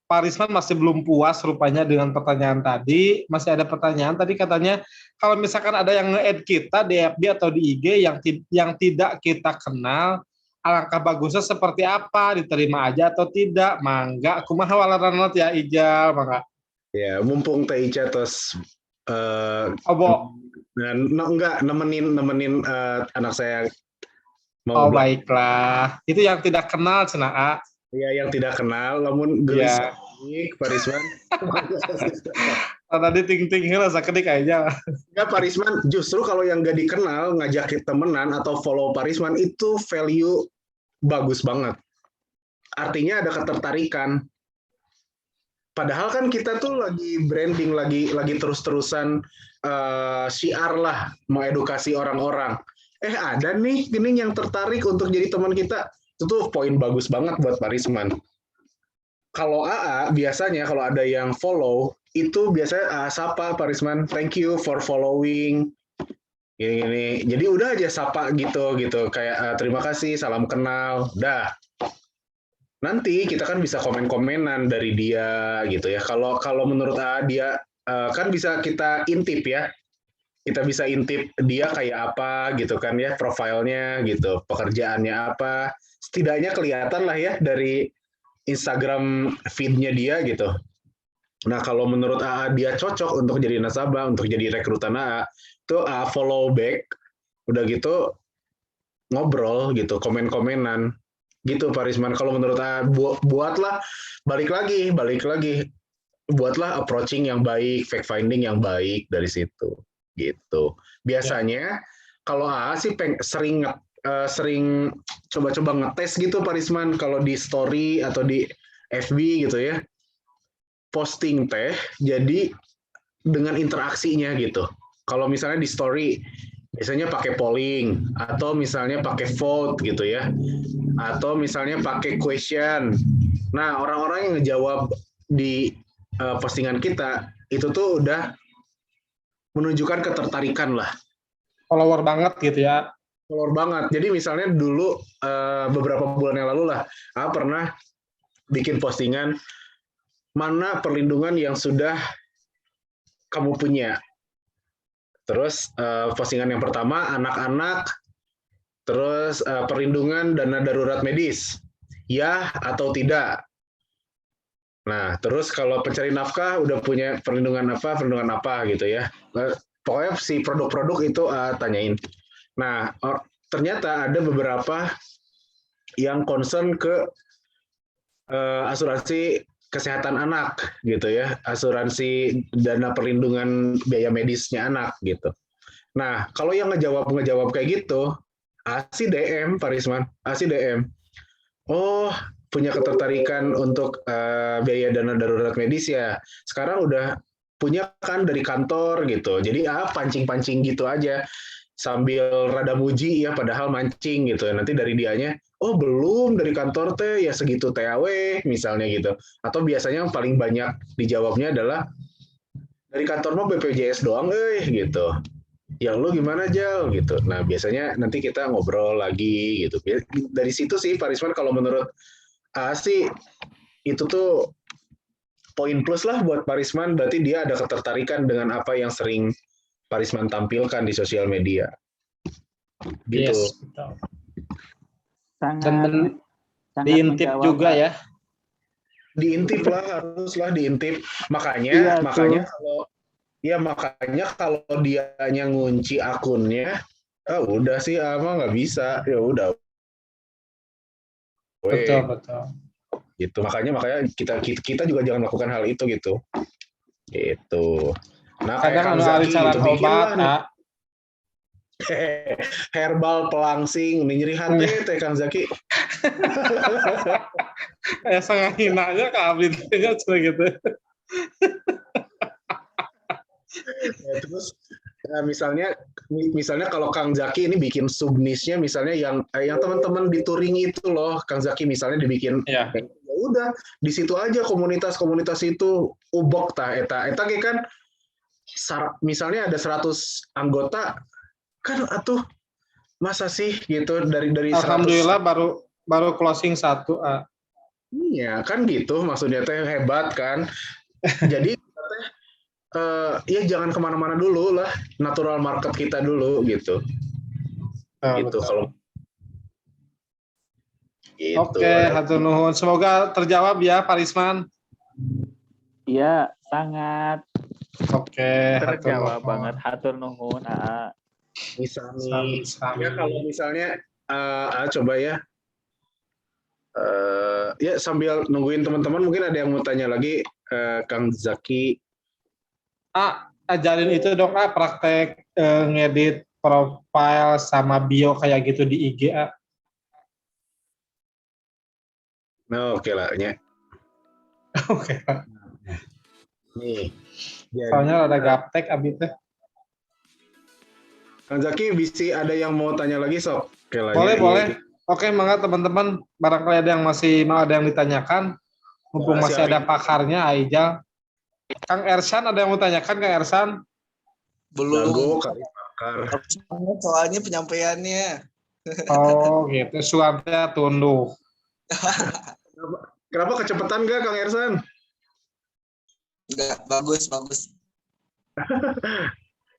Pak Risman masih belum puas rupanya dengan pertanyaan tadi. Masih ada pertanyaan tadi, katanya kalau misalkan ada yang nge-add kita di FB atau di IG yang tidak kita kenal, alangkah bagusnya seperti apa, diterima aja atau tidak? Mangga, kumaha walaranot ya Ijal, mangga. Ya, mumpung Teh Ica terus Dan enggak nemenin anak saya Oh mau belajar. baiklah, itu yang tidak kenal cenah. Ya, yang tidak kenal, namun gelis Ya, Pak Risman. tadi ting-ting heula sakedik aja. Ya, Pak Risman, justru kalau yang nggak dikenal, ngajak temenan atau follow Pak Risman, itu value bagus banget. Artinya ada ketertarikan. Padahal kan kita tuh lagi branding, lagi terus-terusan syiar lah, mengedukasi orang-orang. Ada nih gini yang tertarik untuk jadi teman kita. Itu tuh poin bagus banget buat Pak Risman. Kalau AA biasanya kalau ada yang follow itu biasanya sapa Pak Risman, thank you for following. Gini. Jadi udah aja sapa gitu kayak terima kasih, salam kenal, dah. Nanti kita kan bisa komen-komenan dari dia gitu ya. Kalau menurut AA dia kan bisa kita intip ya. Kita bisa intip dia kayak apa gitu kan ya, profilnya gitu, pekerjaannya apa. Setidaknya kelihatan lah ya dari Instagram feed-nya dia gitu. Nah, kalau menurut AA dia cocok untuk jadi nasabah, untuk jadi rekrutan AA, itu AA follow back, udah gitu ngobrol gitu, komen-komenan. Gitu Pak Risman, kalau menurut AA buatlah balik lagi, buatlah approaching yang baik, fact finding yang baik dari situ. Gitu. Biasanya kalau AA sih sering coba-coba ngetes gitu Pak Risman kalau di story atau di FB gitu ya, posting teh jadi dengan interaksinya gitu. Kalau misalnya di story biasanya pakai polling atau misalnya pakai vote gitu ya, atau misalnya pakai question. Nah, orang-orang yang ngejawab di postingan kita itu tuh udah menunjukkan ketertarikan lah. Follower banget gitu ya. Follower banget. Jadi misalnya dulu beberapa bulan yang lalu lah, aku pernah bikin postingan mana perlindungan yang sudah kamu punya. Terus postingan yang pertama anak-anak, terus perlindungan dana darurat medis, ya atau tidak. Nah, terus kalau pencari nafkah udah punya perlindungan apa gitu ya. Pokoknya si produk-produk itu tanyain. Nah, ternyata ada beberapa yang concern ke asuransi kesehatan anak gitu ya, asuransi dana perlindungan biaya medisnya anak gitu. Nah, kalau yang ngejawab kayak gitu, ASI DM Pak Risman, ASI DM. Oh, punya ketertarikan untuk biaya dana darurat medis ya. Sekarang udah punya kan dari kantor gitu. Jadi pancing-pancing gitu aja sambil rada muji ya padahal mancing gitu. Nanti dari dianya, oh belum dari kantor teh ya segitu TAW misalnya gitu. Atau biasanya yang paling banyak dijawabnya adalah dari kantor mah BPJS doang gitu. Yang lu gimana Jal gitu. Nah, biasanya nanti kita ngobrol lagi gitu. Dari situ sih Pak Risman kalau menurut sih itu tuh poin plus lah buat Pak Risman, berarti dia ada ketertarikan dengan apa yang sering Pak Risman tampilkan di sosial media. Gitu. Yes, betul. Sangat diintip menjawab, juga Pak. ya. Diintip lah, haruslah diintip. Makanya kalau dianya ngunci akunnya, udah sih ama nggak bisa, ya udah. Betul. Gitu. Makanya kita juga jangan melakukan hal itu gitu. Gitu. Nah, Kadang anu ari cara obat, herbal pelangsing, nyeri hati teh Kang Zaki. Ya sangat hinanya ke abdinya gitu. Ya, terus misalnya kalau Kang Zaki ini bikin subnisnya misalnya yang teman-teman di touring itu loh, Kang Zaki misalnya dibikin ya udah di situ aja komunitas itu ubok eta kayak kan misalnya ada 100 anggota kan atuh masa sih gitu dari Alhamdulillah 100. baru closing 1. Iya kan gitu maksudnya teh hebat kan. Jadi ya jangan kemana-mana dulu lah, natural market kita dulu gitu. Gitu kalau gitu. Oke, hatur nuhun. Semoga terjawab ya Pak Risman. Iya, sangat Oke, Terjawab hatur banget. Hatur nuhun, AA. Bisa nuhun. nih. Ya kalau misalnya coba ya. Ya sambil nungguin teman-teman mungkin ada yang mau tanya lagi Kang Zaki. Ajarin itu dong, praktek ngedit profile sama bio kayak gitu di IG. Nah, oke lah ya. Oke. Nih. Soalnya ada gaptek abis teh. Kang Zaki, bisa ada yang mau tanya lagi sok? Oke lah, Boleh, ya, boleh. iya. Oke, mangga teman-teman, barangkali ada yang masih mau ada yang ditanyakan, mumpung masih ada pakarnya, Aijal. Kang Ersan ada yang mau tanyakan, Kang Ersan? Belum. Jago kali pakar. Soalnya penyampaiannya. Oh gitu, suaranya tunduk. Kenapa kecepatan gak Kang Ersan? Enggak, bagus.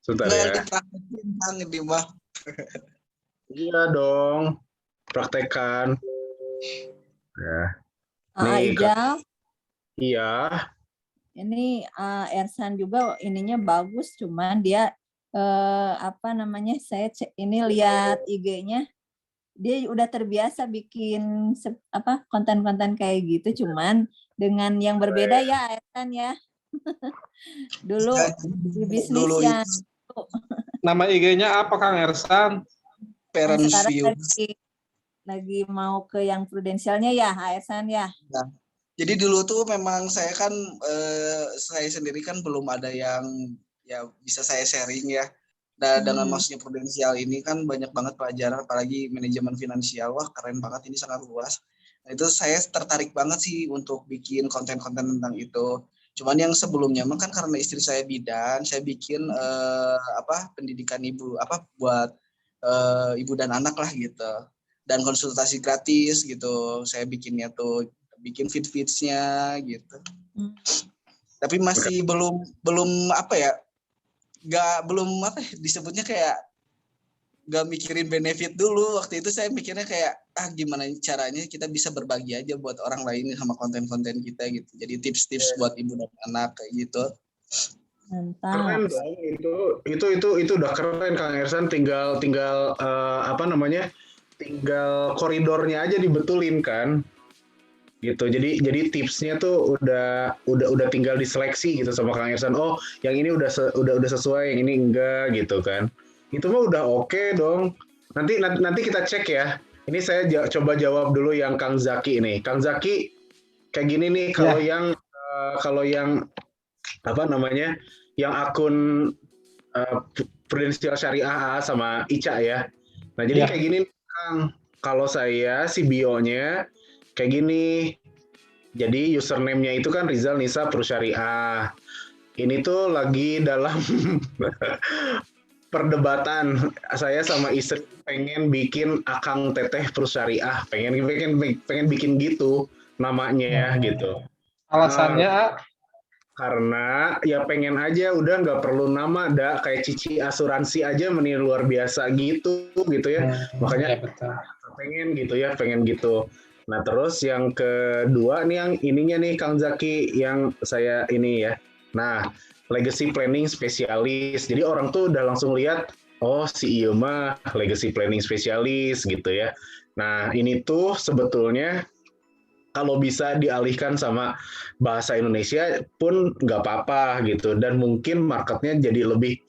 Sebentar Nggak ya. dipraktekin Kang ini mah. Iya dong, praktekan. Ya. Nih, Ijal, iya. ini Ersan juga ininya bagus, cuman dia saya ini lihat IG-nya, dia udah terbiasa bikin konten-konten kayak gitu, cuman dengan yang berbeda ya Ersan ya. Dulu di bisnis Dulu yang Nama IG-nya apa, Kang Ersan? parent sekarang view. lagi mau ke yang prudensialnya ya, Ersan ya. Nah, jadi dulu tuh memang saya kan saya sendiri kan belum ada yang ya bisa saya sharing ya. Dan dengan maksudnya prudensial ini kan banyak banget pelajaran, apalagi manajemen finansial. Wah, keren banget, ini sangat luas. Nah, itu saya tertarik banget sih untuk bikin konten-konten tentang itu. Cuman yang sebelumnya kan karena istri saya bidan, saya bikin pendidikan ibu buat ibu dan anak lah gitu. Dan konsultasi gratis gitu. Saya bikinnya tuh bikin feeds-nya gitu. Tapi masih belum disebutnya kayak gak mikirin benefit dulu. Waktu itu saya mikirnya kayak gimana caranya kita bisa berbagi aja buat orang lain sama konten-konten kita gitu. Jadi tips-tips buat ibu dan anak kayak gitu. Keren dong, itu udah keren Kang Ersan, tinggal tinggal koridornya aja dibetulin kan. Gitu. Jadi tipsnya tuh udah tinggal diseleksi gitu sama Kang Ersan. Oh, yang ini udah sesuai, yang ini enggak gitu kan. Itu mah udah oke dong. Nanti kita cek ya. Ini saya coba jawab dulu yang Kang Zaki ini. Kang Zaki kayak gini nih, kalau yang yang akun Prudensial Syariah sama Ica ya. Nah, jadi kayak gini Kang. Kalau saya si bio-nya kayak gini. Jadi username-nya itu kan Rizal Nisa Prusyariah. Ini tuh lagi dalam perdebatan. Saya sama istri pengen bikin Akang Teteh Prusyariah. Pengen bikin gitu namanya ya gitu. Alasannya? Karena ya pengen aja udah nggak perlu nama, kayak Cici Asuransi aja mending luar biasa gitu ya. Makanya pengen gitu. Nah terus yang kedua nih yang ininya nih Kang Zaki yang saya ini ya. Nah legacy planning spesialis. Jadi orang tuh udah langsung lihat, oh si Iyo mah legacy planning spesialis gitu ya. Nah ini tuh sebetulnya kalau bisa dialihkan sama bahasa Indonesia pun nggak apa-apa gitu. Dan mungkin marketnya jadi lebih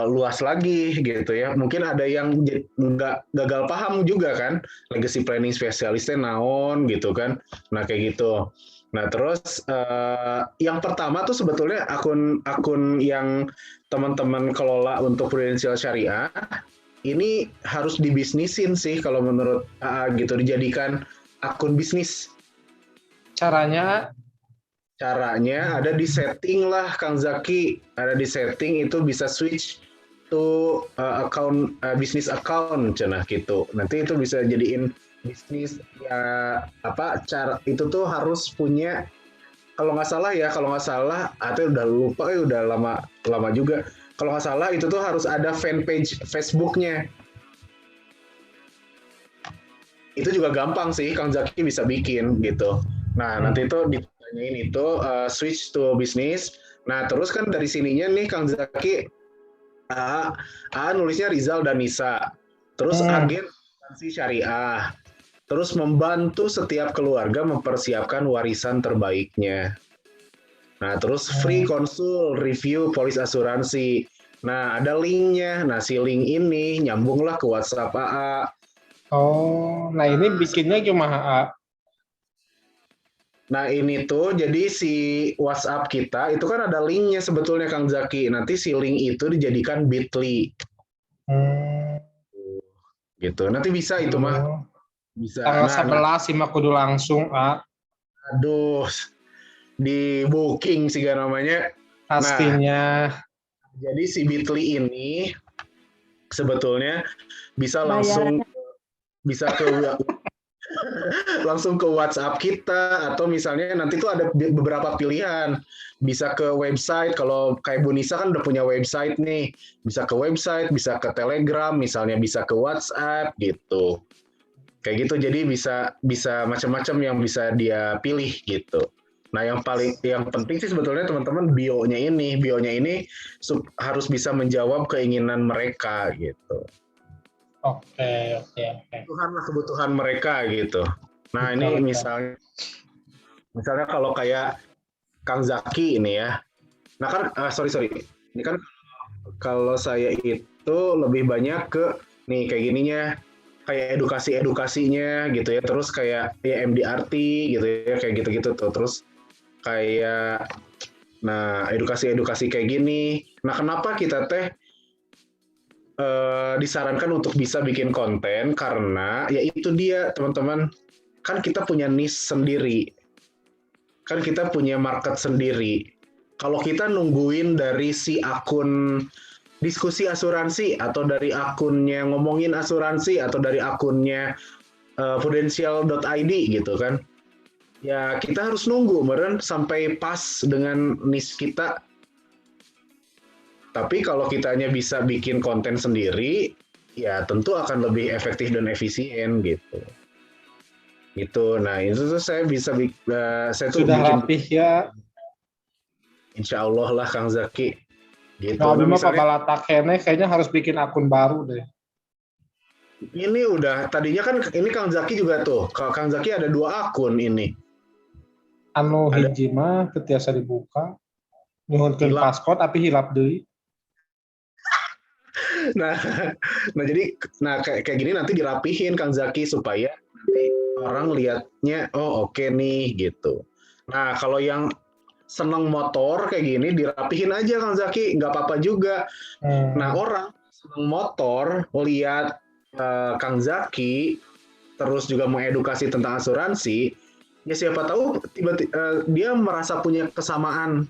luas lagi gitu ya. Mungkin ada yang nggak gagal paham juga kan, legacy planning spesialisnya naon gitu kan. Nah kayak gitu. Nah terus yang pertama tuh sebetulnya akun yang teman-teman kelola untuk Prudensial Syariah ini harus dibisnisin sih kalau menurut gitu, dijadikan akun bisnis. Caranya ada di setting lah Kang Zaki, ada di setting itu bisa switch to account bisnis account cenah gitu. Nanti itu bisa jadiin bisnis ya cara itu tuh harus punya, kalau nggak salah atau udah lupa udah lama juga. Kalau nggak salah itu tuh harus ada fanpage Facebooknya. Itu juga gampang sih Kang Zaki bisa bikin gitu. Nah nanti itu ditanyain itu switch to business, Nah, terus kan dari sininya nih Kang Zaki, nulisnya Rizal dan Nisa. Terus agen asuransi syariah. Terus membantu setiap keluarga mempersiapkan warisan terbaiknya. Nah, terus free konsul review polis asuransi. Nah, ada linknya. Nah, si link ini nyambunglah ke WhatsApp AA. Oh, nah ini bikinnya cuma Nah, ini tuh jadi si WhatsApp kita itu kan ada linknya sebetulnya Kang Zaki. Nanti si link itu dijadikan Bitly. Gitu. Nanti bisa itu mah. Bisa. Tanggal Nah, 11 sih mah kudu langsung, aduh, di booking sih kan namanya. pastinya. Jadi si Bitly ini sebetulnya bisa langsung bisa ke langsung ke WhatsApp kita, atau misalnya nanti tuh ada beberapa pilihan, bisa ke website. Kalau kayak Bu Nisa kan udah punya website nih, bisa ke website, bisa ke Telegram, misalnya bisa ke WhatsApp gitu. Kayak gitu, jadi bisa macam-macam yang bisa dia pilih gitu. Nah, yang penting sih sebetulnya teman-teman bio-nya ini harus bisa menjawab keinginan mereka gitu. Oke. Kebutuhan mereka gitu. Nah, ini misalnya kalau kayak Kang Zaki ini ya. Nah kan sorry. Ini kan kalau saya itu lebih banyak ke nih kayak gininya, kayak edukasinya gitu ya. Terus kayak ya MDRT gitu ya, kayak gitu-gitu tuh. Terus kayak edukasi kayak gini. Nah, kenapa kita disarankan untuk bisa bikin konten? Karena ya itu dia teman-teman, kan kita punya niche sendiri, kan kita punya market sendiri. Kalau kita nungguin dari si akun diskusi asuransi, atau dari akunnya ngomongin asuransi, atau dari akunnya prudential.id gitu kan, ya kita harus nunggu meren sampai pas dengan niche kita. Tapi kalau kitanya bisa bikin konten sendiri, ya tentu akan lebih efektif dan efisien gitu. Itu. Nah, itu tuh saya tuh Sudah bikin rapih ya. Insya Allah lah Kang Zaki. Gitu. Nah, Nah, misalnya Balata Kene kayaknya harus bikin akun baru deh. ini udah tadinya kan ini Kang Zaki juga tuh. Kalau Kang Zaki ada 2 akun ini. Hiji mah ketiasa dibuka. Nyuhunkeun paspor tapi hilap deui. Nah, jadi kayak gini nanti dirapihin Kang Zaki supaya nanti orang lihatnya oke nih gitu. Nah, kalau yang seneng motor kayak gini dirapihin aja Kang Zaki, nggak apa-apa juga. Nah, orang seneng motor lihat Kang Zaki terus juga mengedukasi tentang asuransi, ya siapa tahu tiba-tiba dia merasa punya kesamaan.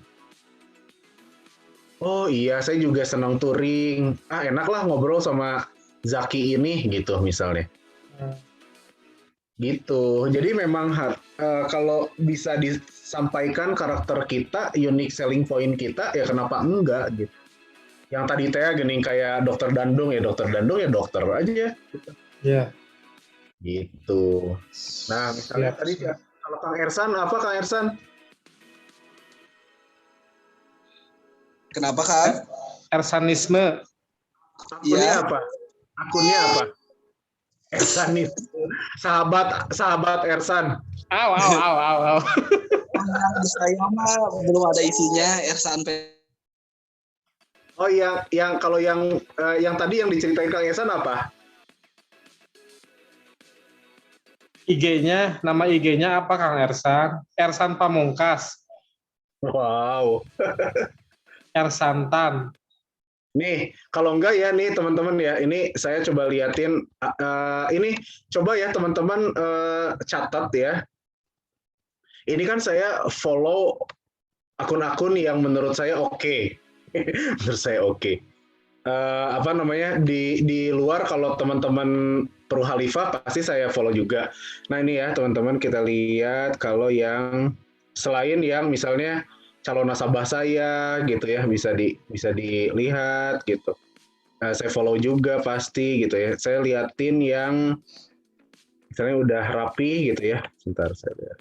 Oh iya, saya juga senang touring. Enak lah ngobrol sama Zaki ini gitu misalnya. Gitu. Jadi memang kalau bisa disampaikan karakter kita, unique selling point kita, ya kenapa enggak gitu. Yang tadi gini kayak dokter Dandung ya dokter aja. Iya. Gitu. Nah, misalnya tadi kalau Kang Ersan, apa Kang Ersan? Kenapa Kang? Ersanisme. Akunnya apa? Ersanisme. Sahabat Ersan. Aw. Saya mah belum ada isinya Ersan. Oh yang kalau yang tadi yang diceritain Kang Ersan apa? Nama IG-nya apa Kang Ersan? Ersan Pamungkas. Wow. Ersantan. Nih, kalau enggak ya nih teman-teman ya, ini saya coba liatin, ini coba ya teman-teman catat ya. Ini kan saya follow akun-akun yang menurut saya oke. Menurut saya oke. Di luar kalau teman-teman Pro Khalifah pasti saya follow juga. Nah ini ya teman-teman kita lihat kalau yang selain yang misalnya calon nasabah saya gitu ya bisa dilihat gitu. Saya follow juga pasti gitu ya. Saya liatin yang misalnya udah rapi gitu ya. Sebentar saya lihat.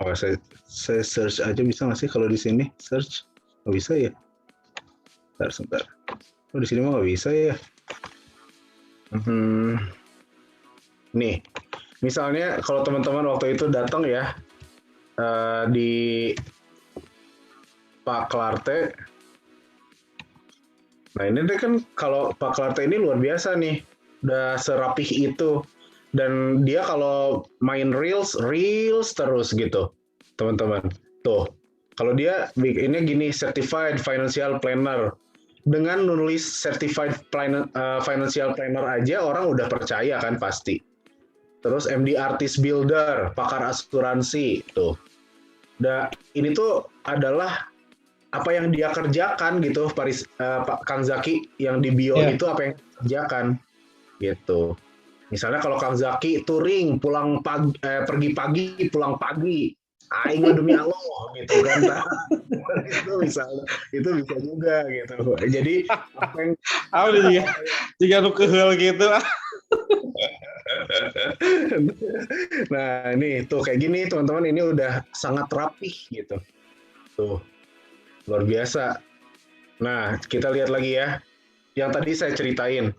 Oh, saya search aja bisa nggak sih kalau di sini search? Nggak bisa ya? Sebentar. Oh, di sini mah nggak bisa ya. Nih, misalnya kalau teman-teman waktu itu datang ya di Pak Klarte. Nah ini deh kan kalau Pak Klarte ini luar biasa nih, udah serapih itu. Dan dia kalau main reels terus gitu, teman-teman. Tuh, kalau dia bikinnya gini, certified financial planner. Dengan nulis certified financial planner aja orang udah percaya kan pasti. Terus MD Artist Builder, pakar asuransi, tuh. Ini tuh adalah apa yang dia kerjakan gitu, Pak Kang Zaki yang di bio itu apa yang dia kerjakan gitu. Misalnya kalau Kang Zaki touring, pergi pagi, pulang pagi, aing demi Allah gitu kan. Itu misalnya, itu bisa juga gitu. Jadi apa yang jika lu keheul gitu. Nah ini tuh kayak gini teman-teman, ini udah sangat rapih gitu. Tuh luar biasa. Nah kita lihat lagi ya, yang tadi saya ceritain.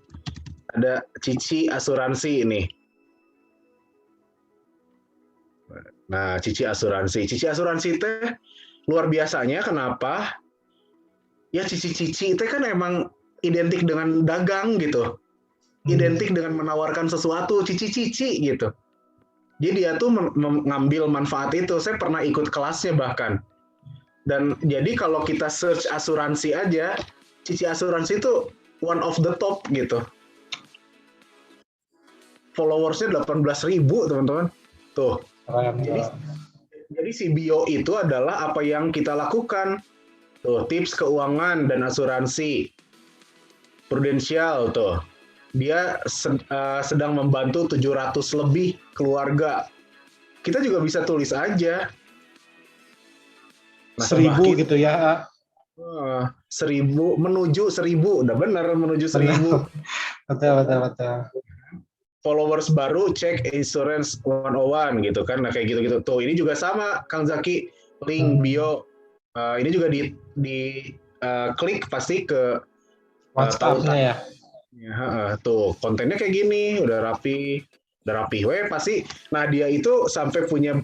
Ada Cici Asuransi ini. Nah, Cici Asuransi. Cici Asuransi teh luar biasanya kenapa? Ya Cici-cici teh kan emang identik dengan dagang gitu. Identik dengan menawarkan sesuatu, cici-cici gitu. Jadi dia tuh mengambil manfaat itu. Saya pernah ikut kelasnya bahkan. Dan jadi kalau kita search asuransi aja, Cici Asuransi itu one of the top gitu. Followersnya 18.000 teman-teman. Tuh. Jadi si bio itu adalah apa yang kita lakukan. Tuh, tips keuangan dan asuransi. Prudensial tuh. Dia sedang membantu 700 lebih keluarga. Kita juga bisa tulis aja. 1.000 gitu ya. 1.000 menuju 1.000, udah benar menuju 1.000. Betul. Followers baru cek insurance 101 gitu kan. Nah kayak gitu-gitu. Tuh ini juga sama Kang Zaki, link bio. Ini juga di klik pasti ke WhatsApp-nya ya. Tuh kontennya kayak gini, udah rapi pasti. Nah dia itu sampai punya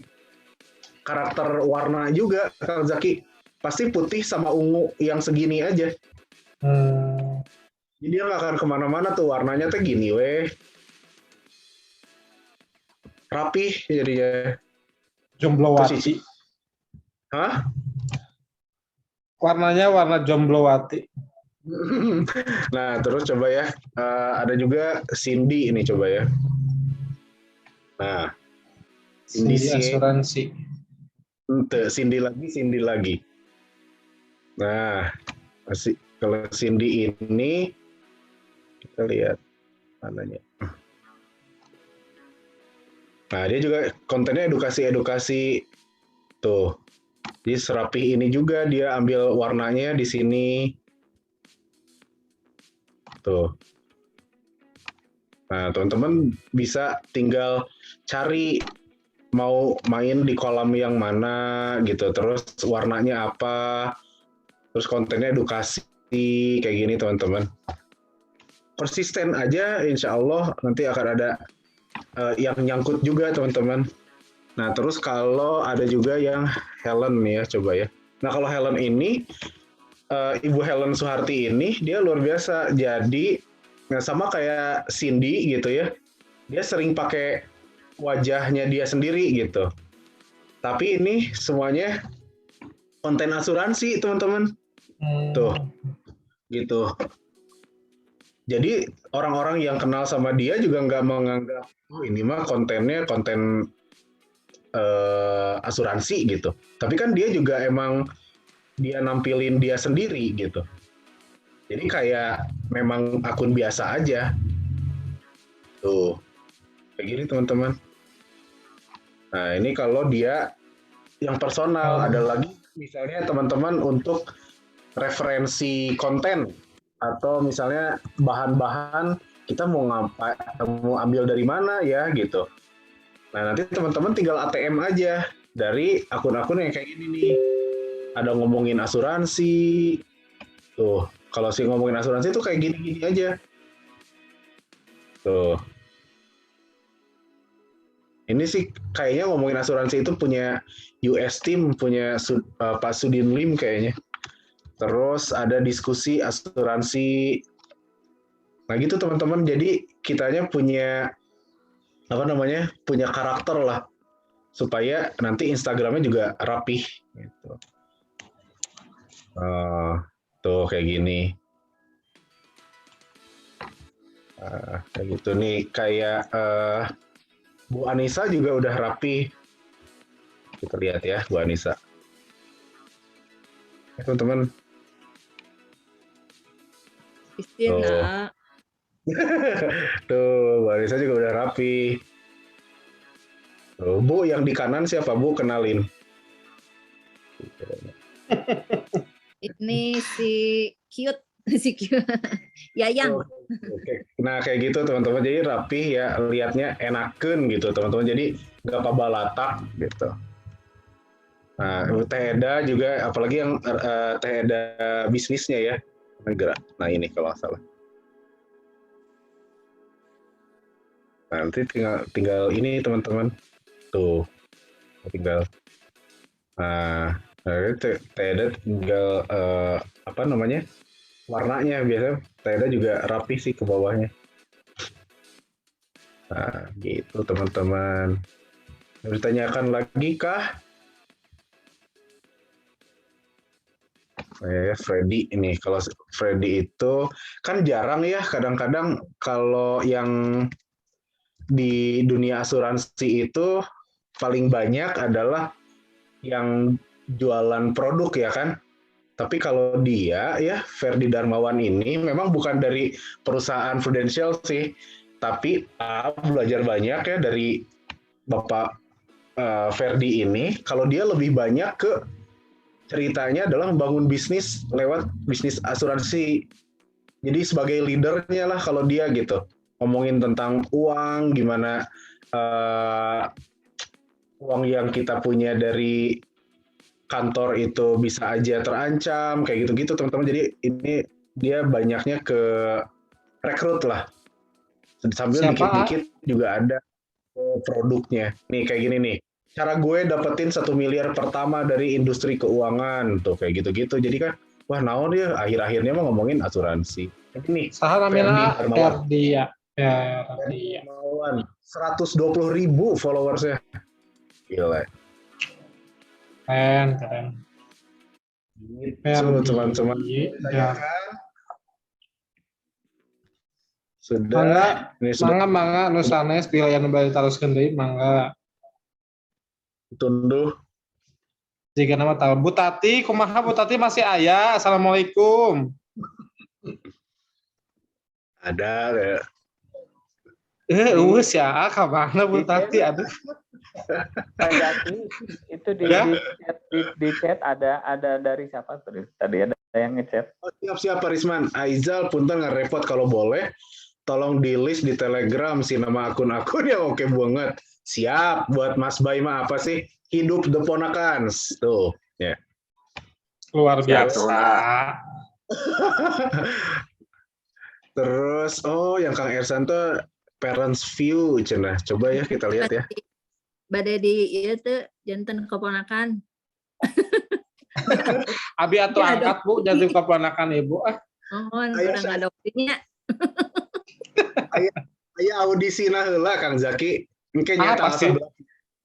karakter warna juga Kang Zaki. Pasti putih sama ungu yang segini aja. Jadi dia nggak akan kemana-mana tuh, warnanya tuh gini weh. Rapih jadinya. Jomblowati. Hah? Warnanya warna Jomblowati. Nah terus coba ya, ada juga Cindy ini coba ya. Nah Cindy Asuransi. Cindy lagi. Nah masih kalau Cindy ini kita lihat mananya. Nah, dia juga kontennya edukasi tuh. Jadi serapih ini juga dia ambil warnanya di sini. Tuh. Nah, teman-teman bisa tinggal cari mau main di kolam yang mana gitu. Terus warnanya apa? Terus kontennya edukasi kayak gini, teman-teman. Persisten aja, insya Allah nanti akan ada yang nyangkut juga teman-teman. Nah terus kalau ada juga yang Helen nih ya, coba ya. Nah kalau Helen ini Ibu Helen Suharti ini dia luar biasa. Jadi sama kayak Cindy gitu ya, dia sering pakai wajahnya dia sendiri gitu. Tapi ini semuanya konten asuransi teman-teman. Tuh gitu. Jadi orang-orang yang kenal sama dia juga nggak menganggap, oh ini mah kontennya konten asuransi gitu. Tapi kan dia juga emang dia nampilin dia sendiri gitu. Jadi kayak memang akun biasa aja. Tuh, kayak gini teman-teman. Nah ini kalau dia yang personal, ada lagi misalnya teman-teman untuk referensi konten. Atau misalnya bahan-bahan kita mau ambil dari mana ya gitu. Nah nanti teman-teman tinggal ATM aja. dari akun-akun yang kayak gini nih. Ada ngomongin asuransi. Tuh, kalau sih ngomongin asuransi tuh kayak gini-gini aja. Tuh. Ini sih kayaknya ngomongin asuransi itu punya US Team, punya Pak Sudin Lim kayaknya. Terus ada diskusi asuransi. Nah gitu teman-teman, jadi kitanya punya punya karakter lah, supaya nanti Instagramnya juga rapih. Gitu. Tuh kayak gini. Kayak gitu nih, kayak Bu Anissa juga udah rapi. Kita lihat ya, Bu Anissa. Ya, teman-teman. Kristina. Tuh, Bu Anissa juga udah rapi. Tuh, Bu, yang di kanan siapa, Bu? Kenalin. Ini si cute, si cute. Yayang. Oke. Nah, kayak gitu teman-teman. Jadi rapih ya, lihatnya enakeun gitu teman-teman. Jadi nggak pabalatak gitu. Nah, Teh Eda juga, apalagi yang Teh Eda bisnisnya ya. Nah, ini kalau nggak salah. Nanti tinggal ini teman-teman. Tuh, tinggal. Nah, Teh Eda tinggal warnanya biasanya Teh Eda juga rapi sih ke bawahnya. Nah, gitu teman-teman. Ditanyakan lagi kah? Freddy ini, kalau Freddy itu kan jarang ya, kadang-kadang kalau yang di dunia asuransi itu paling banyak adalah yang jualan produk ya kan. Tapi kalau dia ya, Ferdi Darmawan ini memang bukan dari perusahaan Prudential sih, tapi belajar banyak ya dari Bapak Ferdi ini. Kalau dia lebih banyak ke ceritanya adalah membangun bisnis lewat bisnis asuransi. Jadi sebagai leadernya lah kalau dia gitu. Ngomongin tentang uang, gimana uang yang kita punya dari kantor itu bisa aja terancam, kayak gitu-gitu teman-teman. Jadi ini dia banyaknya ke rekrut lah. Sambil dikit-dikit juga ada produknya. Nih kayak gini nih. Cara gue dapetin 1 miliar pertama dari industri keuangan tuh kayak gitu-gitu. Jadi kan wah naon dia akhir-akhirnya mah ngomongin asuransi. Ini Saha namina Ferdi ya. Ferdi Darmawan 120.000 followersnya. Gila. Keren. Gitu teman-teman. Ya. Sudah. Mangga nu sanes pilihan bari taroskeun deui mangga. Tunduh. Jika nama tahu Bu Tati, kumaha Bu Tati masih aya? Assalamualaikum. Ada ya. Wes ya, kamana Bu Tati ada. Itu di chat ada dari siapa tadi ada yang ngechat. Oh, siap Pak Risman. Aizal punten ngerepot kalau boleh tolong di list di Telegram si nama akun-akun yang oke banget. Siap buat Mas Bay mah apa sih? Hidup the Ponakans. Tuh, ya. Luar biasa. Terus yang Kang Ersan tuh parents view cenah. Coba ya kita lihat ya. Badai di ieu teh janten keponakan. Abi atuh angkat Bu jadi keponakan Ibu Mohon udah enggak ada waktunya. Aya audisi na heula Kang Zaki. Engke nyata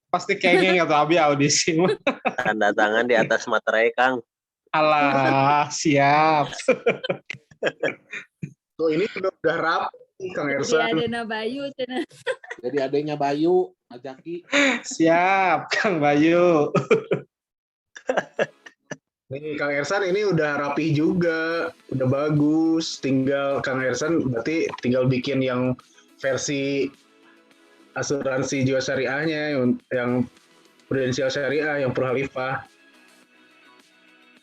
pasti kayaknya nggak tahu Abi audisi. Tanda tangan di atas materai Kang. Alah, siap. Tuh ini udah rapi Kang Ersan. Jadi adena Bayu cenah. Jadi adanya Bayu, Ajaki. Siap, Kang Bayu. Nih Kang Ersan ini udah rapi juga, udah bagus. Tinggal Kang Ersan berarti tinggal bikin yang versi asuransi jiwa syariahnya yang Prudential Syariah yang Purhalifah.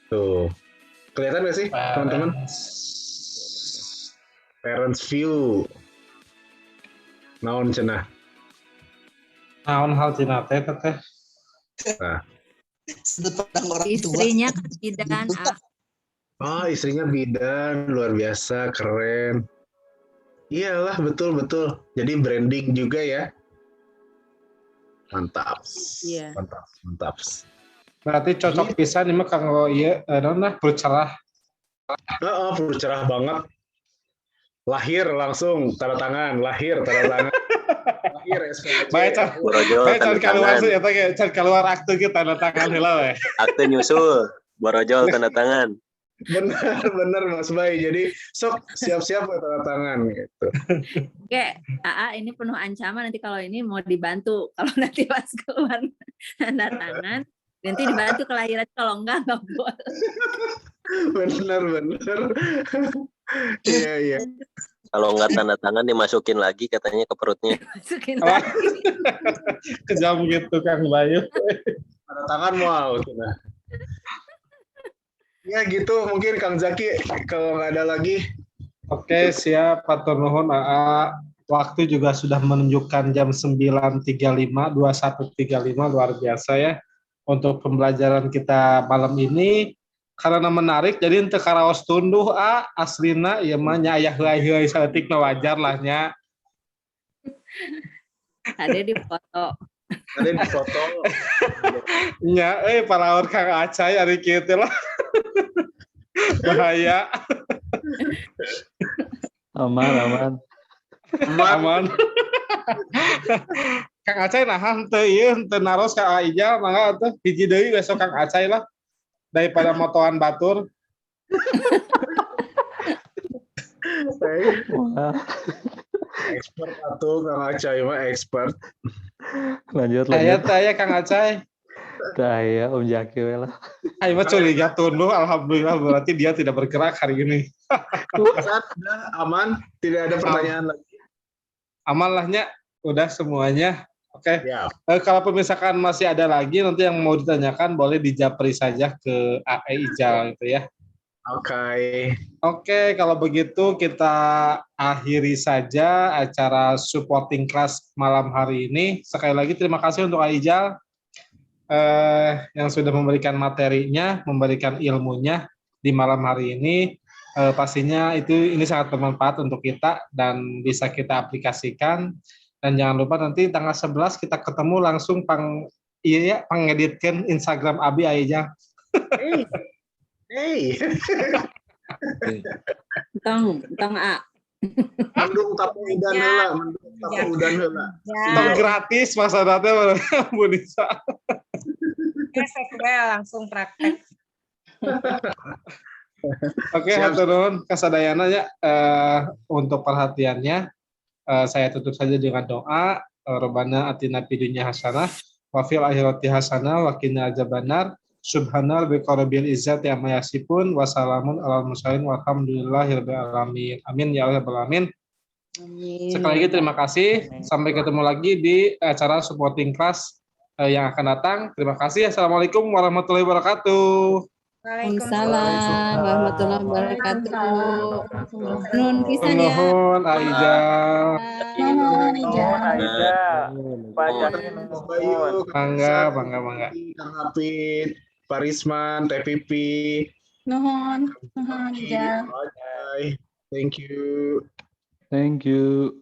Tuh. Kelihatan nggak sih teman-teman? Parents view. Naon cenah? Naon hal cenah teh? Nah. Sudut pandang orang tua. Istrinya kan bidan, Oh, istrinya bidan, luar biasa, keren. Iyalah, betul. Jadi branding juga ya. Mantap. Iya. Mantap. Berarti cocok pisan ini mah kanggo ieu perut cerah. Perut cerah banget. Lahir langsung tanda tangan, lahir SPC. Borojol tanda tangan. Can keluar akte kita tanda tangan heula we. Akte nyusul, borojol tanda tangan. Bener Mas Bay. Jadi sok siap-siap ya tanda tangan gitu. Oke, AA ini penuh ancaman nanti kalau ini mau dibantu. Kalau nanti pas keluar tanda tangan, nanti dibantu kelahiran, kalau enggak boleh. Bener. Iya. Kalau nggak tanda tangan dimasukin lagi katanya ke perutnya. Masukin lagi. Kejam gitu Kang Bayu. Tanda tangan mau. Nah. Ya gitu mungkin Kang Zaki kalau nggak ada lagi. Oke, siap. Hatur nuhun AA. Waktu juga sudah menunjukkan jam 9.35, 21.35, luar biasa ya. Untuk pembelajaran kita malam ini. Karena menarik, jadi untuk karaos tunduh, aslina, ya mah nya aya heulai-heulai saeutik na wajar lah nya. Ada di foto. Nya, palaur Kang Acai ari kieu teh lah. Bahaya. Aman. Kang Acai nahan teu ieu teu naros ka Aijal, mangga atuh hiji deui besok Kang Acai lah. Daripada motoan batur. Expert atuh Kang Acai mah expert. Lanjut. Saya Kang Acai. Saya Om Jaki we lah. Ayo mah curiga tunduh, alhamdulillah berarti dia tidak bergerak hari ini. Sudah aman, tidak ada pertanyaan lagi. Aman lahnya, udah semuanya. Oke. Ya. Kalau misalkan masih ada lagi nanti yang mau ditanyakan boleh dijapri saja ke AE Ijal gitu ya. Oke, kalau begitu kita akhiri saja acara supporting class malam hari ini. Sekali lagi terima kasih untuk AE Ijal yang sudah memberikan materinya, memberikan ilmunya di malam hari ini. Pastinya ini sangat bermanfaat untuk kita dan bisa kita aplikasikan. Dan jangan lupa nanti tanggal 11 kita ketemu langsung pangeditkeun Instagram Abi aja. Hey. Tong A. Mendung tapu udan heula. Tong gratis masa datanya Bu Nisa. Langsung praktek. Oke, hatur nuhun kasadayana ya untuk perhatiannya. Saya tutup saja dengan doa. Rabbana atina fid dunya hasanah wa fil akhirati hasanah wa qina adzabannar. Subhanal biqarabil izzati amma yasifun wa salamun alal mursalin walhamdulillahirabbil alamin. Amin ya rabbal alamin. Sekali lagi terima kasih. Sampai ketemu lagi di acara supporting class yang akan datang. Terima kasih. Assalamualaikum warahmatullahi wabarakatuh. Waalaikumsalam warahmatullahi wabarakatuh. Nun pisan ya. Nuhun Aija. Bangga. Kang Hafid, Pak Risman, Teh Pipi. Nuhun Ija. Thank you.